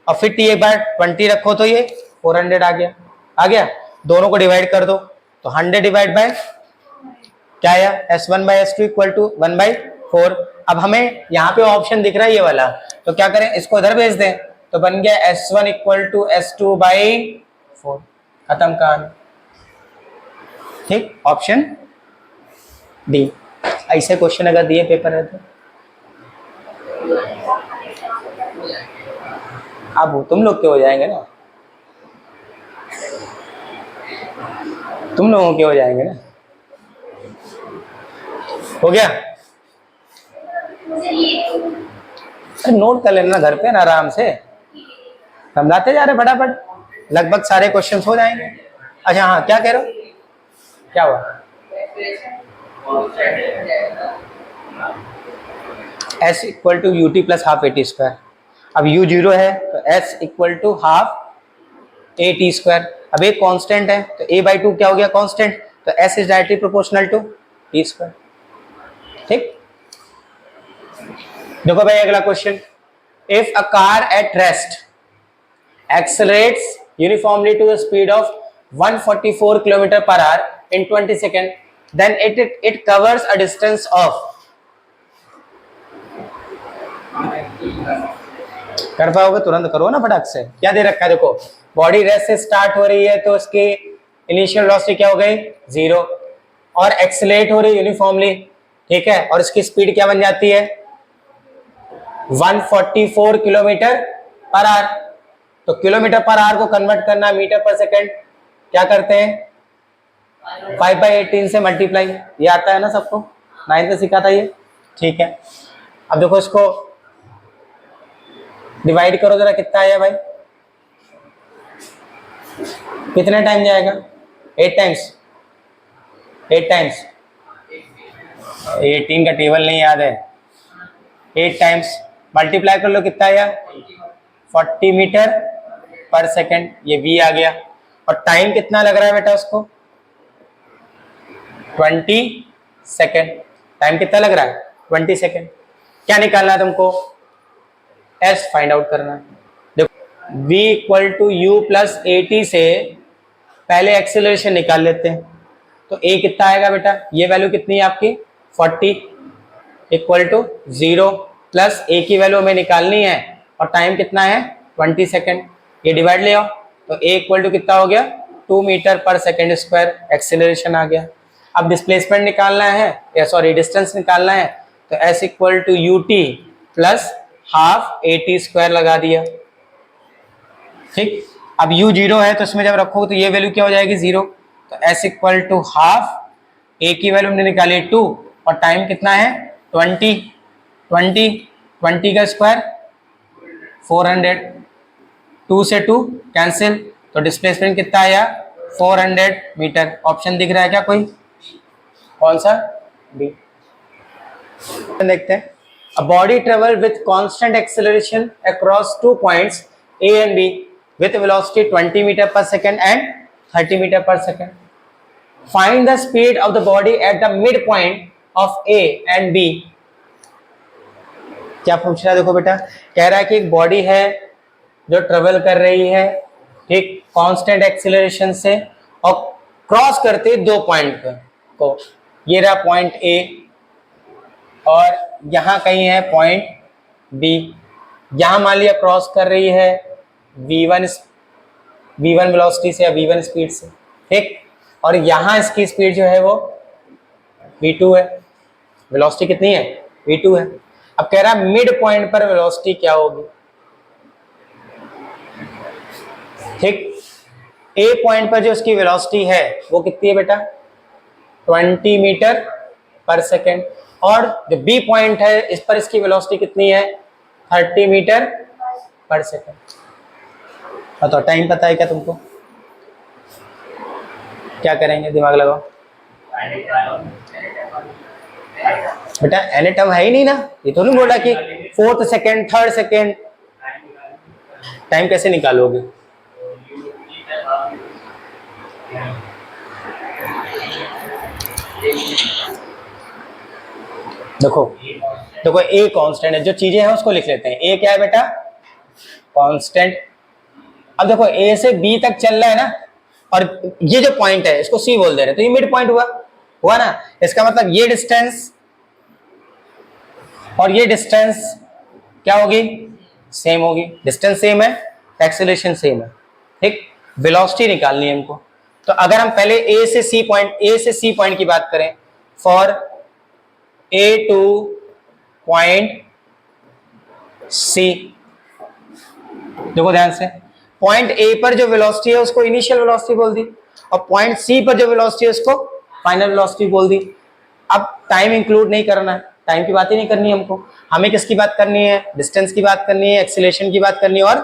और फिर t एक बार 20 रखो तो ये 400 आ गया, दोनों को डिवाइड कर दो तो 100 डिवाइड बाय क्या आया s1/s2 इक्वल टू 1/4। अब हमें यहाँ पे ऑप्शन दिख रहा है ये वाला, तो क्या करें इसको इधर भेज दें, तो बन गया s1 इक्वल टू s2/4, खत्म कहानी, ठीक, ऑप्शन डी। ऐसे क्वेश्चन अगर दिए पेपर है तो अब तुम लोग के हो जाएंगे ना, तुम लोगों के हो जाएंगे ना, हो गया, अरे नोट कर लेना घर पे ना आराम से, समझाते जा रहे फटाफट, लगभग सारे क्वेश्चंस हो जाएंगे। अच्छा हाँ क्या कह रहे हो, क्या हुआ, s equal to U T plus half A T square, अब u जीरो है तो s equal to half A T square, अब एक कांस्टेंट है तो a/2 क्या हो गया कांस्टेंट, तो s is directly proportional to T square, ठीक। देखो भाई अगला question, if a car at rest accelerates uniformly to the speed of 144 km per hour in 20 seconds, then it covers a distance of, कर पाओगे? तुरंत करो ना फटाक से। क्या दे रखा है देखो, बॉडी रेस्ट से स्टार्ट हो रही है तो उसकी इनिशियल वेलोसिटी क्या हो गई 0, और एक्सेलरेट हो रही है यूनिफॉर्मली, ठीक है, और इसकी स्पीड क्या बन जाती है 144 किलोमीटर पर आवर। तो किलोमीटर पर आवर को कन्वर्ट करना मीटर पर सेकंड, क्या करते हैं 5/18 से मल्टीप्लाई, ये आता है ना सबको, 9th में सीखा था ये, ठीक है। अब देखो इसको डिवाइड करो जरा, कितना आया भाई, कितने टाइम जाएगा 8 टाइम्स, 8 टाइम्स, 18 का टेबल नहीं याद है, 8 टाइम्स मल्टीप्लाई कर लो, कितना आया 40 मीटर पर सेकंड, ये v आ गया। और टाइम कितना लग रहा है बेटा उसको 20 सेकंड, टाइम कितना लग रहा है 20 सेकंड। क्या निकालना है तुमको, s फाइंड आउट करना है। देखो v equal to u plus AT से पहले एक्सेलरेशन निकाल लेते हैं, तो a कितना आएगा बेटा, ये वैल्यू कितनी है आपकी 40 इक्वल टू 0 प्लस a की वैल्यू हमें निकालनी है, और टाइम कितना है 20 सेकंड, ये डिवाइड ले आओ, तो a इक्वल टू कितना हो गया 2 मीटर पर सेकंड स्क्वायर, एक्सेलरेशन आ गया। अब डिस्प्लेसमेंट निकालना है, या सॉरी डिस्टेंस निकालना है, तो s equal to ut plus half AT square लगा दिया, ठीक। अब u 0 है तो इसमें जब रखोगे तो ये वैल्यू क्या हो जाएगी 0, तो s equal to half a की वैल्यू हमने निकाली 2, और टाइम कितना है 20 का स्क्वायर 400, 2 से 2 कैंसिल, तो डिस्प्लेसमेंट कितना आया 400 मीटर। ऑप्शन दिख रहा है क्या कोई, कौन सा, डी। देखते हैं, a body travel with constant acceleration across 2 points A and B with velocity 20 meter per second and 30 meter per second. Find the speed of the body at the midpoint of A and B. क्या पूछ रहा है देखो बेटा, कह रहा है कि एक बॉडी है जो ट्रेवल कर रही है, ठीक, कांस्टेंट एक्सेलरेशन से, और क्रॉस करते 2 पॉइंट को, ये रहा पॉइंट A और यहाँ कहीं है पॉइंट B। यहाँ मान लिया क्रॉस कर रही है v1 वेलोसिटी से या v1 स्पीड से, ठीक, और यहाँ इसकी स्पीड जो है वो v2 है, वेलोसिटी कितनी है v2 है। अब कह रहा है मिड पॉइंट पर वेलोसिटी क्या होगी, ठीक, A पॉइंट पर जो उसकी वेलोसिटी है वो कितनी है बेटा 20 मीटर पर सेकेंड, और जो B पॉइंट है इस पर इसकी वेलोसिटी कितनी है 30 मीटर पर सेकेंड। तो टाइम पता है क्या तुमको, क्या करेंगे, दिमाग लगाओ बेटा, एनी टाइम है ही नहीं ना, ये तो नहीं बोला कि 4th second 3rd second, time कैसे निकालोगे, देखो देखो A कांस्टेंट है, जो चीजें हैं उसको लिख लेते हैं। A क्या है बेटा कांस्टेंट। अब देखो A से B तक चल रहा है ना, और ये जो पॉइंट है इसको C बोल दे रहे हैं, तो ये मिड पॉइंट हुआ ना, इसका मतलब ये डिस्टेंस और ये डिस्टेंस क्या होगी सेम होगी, डिस्टेंस सेम है, एक्सेलरेशन सेम है, ठीक। वेलोसिटी निकालनी है हमको, तो अगर हम पहले A से C पॉइंट की बात करें, for A two point C, देखो ध्यान से, पॉइंट A पर जो वेलोसिटी है उसको इनिशियल वेलोसिटी बोल दी, और पॉइंट C पर जो वेलोसिटी है उसको फाइनल वेलोसिटी बोल दी। अब टाइम इंक्लूड नहीं करना है, टाइम की बात ही नहीं करनी है हमको, हमें किसकी बात करनी है, डिस्टेंस की बात करनी है, एक्सीलरेशन की बात करनी है, और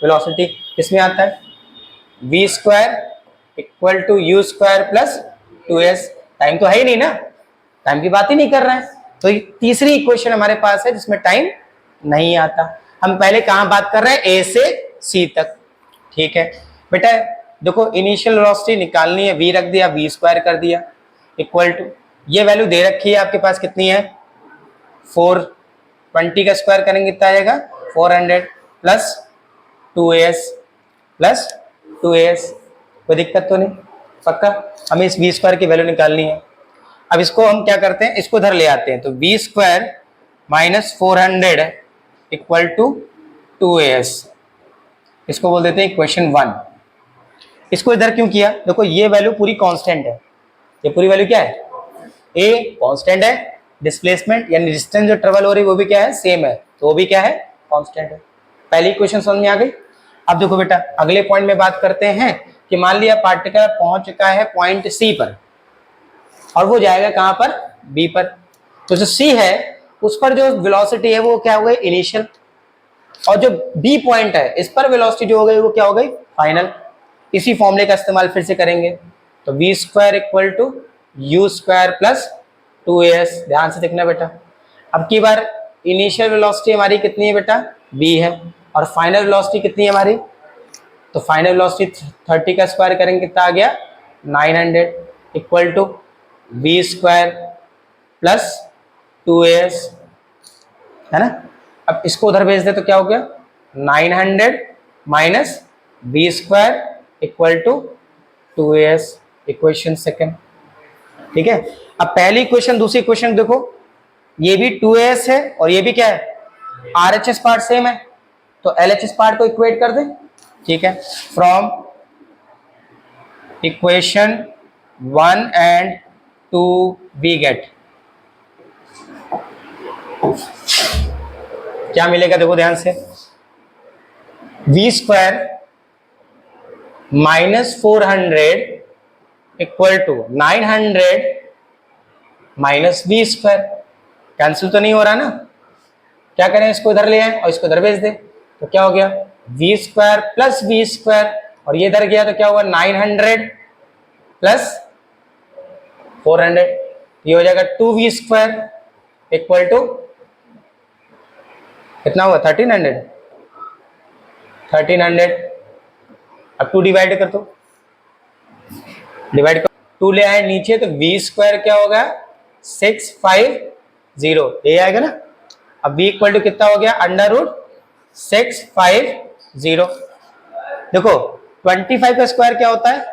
वेलोसिटी किसमें आता है v square equal to u square plus 2s। Time तो है ही नहीं ना, टाइम की बात ही नहीं कर रहे हैं, तो तीसरी इक्वेशन हमारे पास है जिसमें टाइम नहीं आता। हम पहले कहां बात कर रहे हैं A से C तक, ठीक है बेटा। देखो इनिशियल वेलोसिटी निकालनी है, v रख दिया, v स्क्वायर कर दिया इक्वल टू, ये वैल्यू दे रखी है आपके पास कितनी है 420 का स्क्वायर करेंगे कितना आएगा 400 प्लस 2as प्लस 2as, कोई दिक्कत तो नहीं, पक्का। हमें इस v स्क्वायर की वैल्यू निकालनी है। अब इसको हम क्या करते हैं, इसको इधर ले आते हैं, तो v square minus 400 equal to 2as, इसको बोल देते हैं इक्वेशन 1। इसको इधर क्यों किया, देखो ये वैल्यू पूरी कांस्टेंट है, ये पूरी वैल्यू क्या है, a कांस्टेंट है, डिस्प्लेसमेंट यानी डिस्टेंस जो ट्रेवल हो रही है वो भी क्या है, सेम है, तो वो भी क्या है, कांस्टेंट है। पहली इक्वेशन समझ में आ गई। अब देखो बेटा अगले पॉइंट में बात करते हैं कि मान लिया पार्टिकल पहुंच चुका है पॉइंट सी पर और वो जाएगा कहां पर, बी पर। तो जो सी है उस पर जो वेलोसिटी है वो क्या हो गई, इनिशियल, और जो बी पॉइंट है इस पर वेलोसिटी जो हो गई वो क्या हो गई, फाइनल। इसी फॉर्मूले का इस्तेमाल फिर से करेंगे, तो we square equal to you square plus 2as, ध्यान से देखना बेटा। अब की बार इनिशियल वेलोसिटी हमारी कितनी है बेटा, v है, और फाइनल वेलोसिटी कितनी है हमारी, तो फाइनल वेलोसिटी 30 का स्क्वायर करेंगे कितना आ गया, 900 equal to v square plus 2as, है ना। अब इसको उधर भेज दे तो क्या हो गया, 900 minus v square equal to 2as, equation second, ठीक है। अब पहली इक्वेशन दूसरी इक्वेशन देखो, ये भी 2as है और ये भी क्या है, RHS पार्ट सेम है, तो LHS पार्ट को इक्वेट कर दे, ठीक है। From equation 1 and 2 we get, क्या मिलेगा देखो ध्यान से, v square minus 400 equal to 900 minus v square, cancel तो नहीं हो रहा ना, क्या करें, इसको इधर ले आए और इसको इधर भेज दे, तो क्या हो गया, v square plus v square, और ये इधर गया तो क्या हुआ, 900 प्लस 400, ये हो जाएगा 2v स्क्वायर इक्वल टू कितना हुआ, 1300। अब 2 डिवाइड कर दो, डिवाइड कर 2 ले आए नीचे, तो v स्क्वायर क्या होगा, 650, ये आएगा ना। अब v इक्वल टू कितना हो गया, अंडर रूट 650। देखो 25 का स्क्वायर क्या होता है,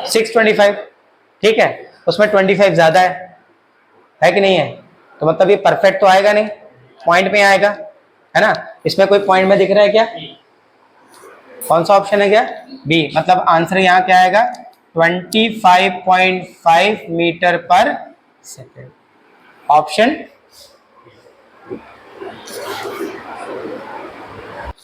625, ठीक है, उसमें 25 ज्यादा है कि नहीं है, तो मतलब ये परफेक्ट तो आएगा नहीं, पॉइंट में आएगा, है ना। इसमें कोई पॉइंट में दिख रहा है क्या, कौन सा ऑप्शन है क्या, बी, मतलब आंसर यहाँ क्या आएगा, 25.5 मीटर पर सेकेंड, ऑप्शन।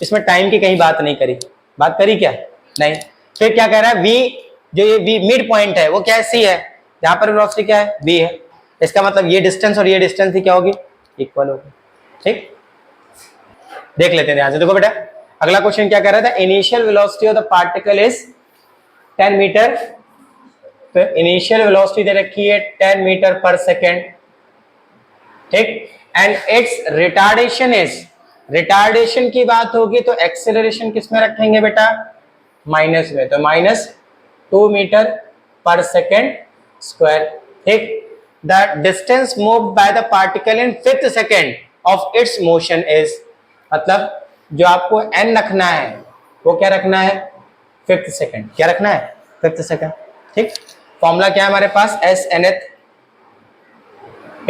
इसमें टाइम की कहीं बात नहीं करी, बात करी क्या, नहीं। फिर क्या कह रहा है, v जो ये v मिड पॉइंट है वो क्या है, c है, यहाँ पर वेलोसिटी क्या है, v है, इसका मतलब ये डिस्टेंस और ये डिस्टेंस ही क्या होगी, इक्वल होगी, ठीक। देख लेते हैं ध्यान से, देखो बेटा अगला क्वेश्चन क्या कह रहा था, initial velocity of the particle is 10 metre, तो इनिशियल वेलोसिटी दे रखी है 10 मीटर पर सेकेंड, ठीक, and it's retardation is, retardation की बात होगी तो एक्सेलरेशन किस में रखेंगे बेटा, माइनस में, तो -2 मीटर पर सेकेंड स्क्वायर, ठीक। The distance move by the particle in 5th second of its motion is, मतलब जो आपको n रखना है वो क्या रखना है, 5th सेकेंड, क्या रखना है, 5th सेकेंड, ठीक। फॉर्मूला क्या है हमारे पास, s nth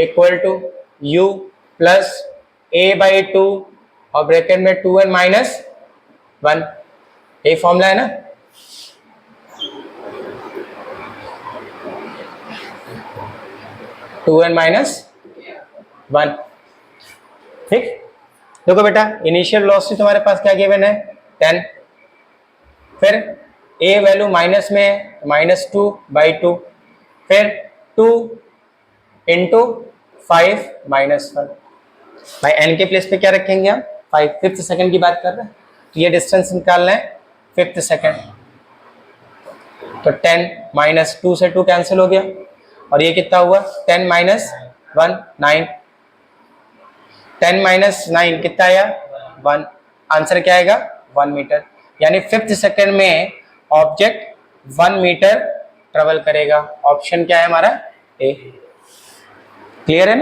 equal to u plus a/2 और ब्रैकेट में 2n माइनस 1, यही फॉर्मूला है ना। टू एन माइनस 1, ठीक। देखो बेटा इनिशियल वेलोसिटी तुम्हारे पास क्या गिवन है, 10, फिर a वैल्यू माइनस में है, -2/2, फिर 2 इंटू 5 माइनस 1, भाई n के प्लेस पे क्या रखेंगे हम, 5, 5th सेकेंड की बात कर रहे हैं, तो ये डिस्टेंस निकालना है 5th सेकेंड, तो 10 -2 से 2 कैंसिल हो गया, और ये कितना हुआ, 10 माइनस 1 9, 10 माइनस 9 कितना आया, 1, आंसर क्या आएगा, 1 मीटर, यानी 5th सेकेंड में ऑब्जेक्ट 1 मीटर ट्रेवल करेगा, ऑप्शन क्या है हमारा, ए। क्लियर है ना।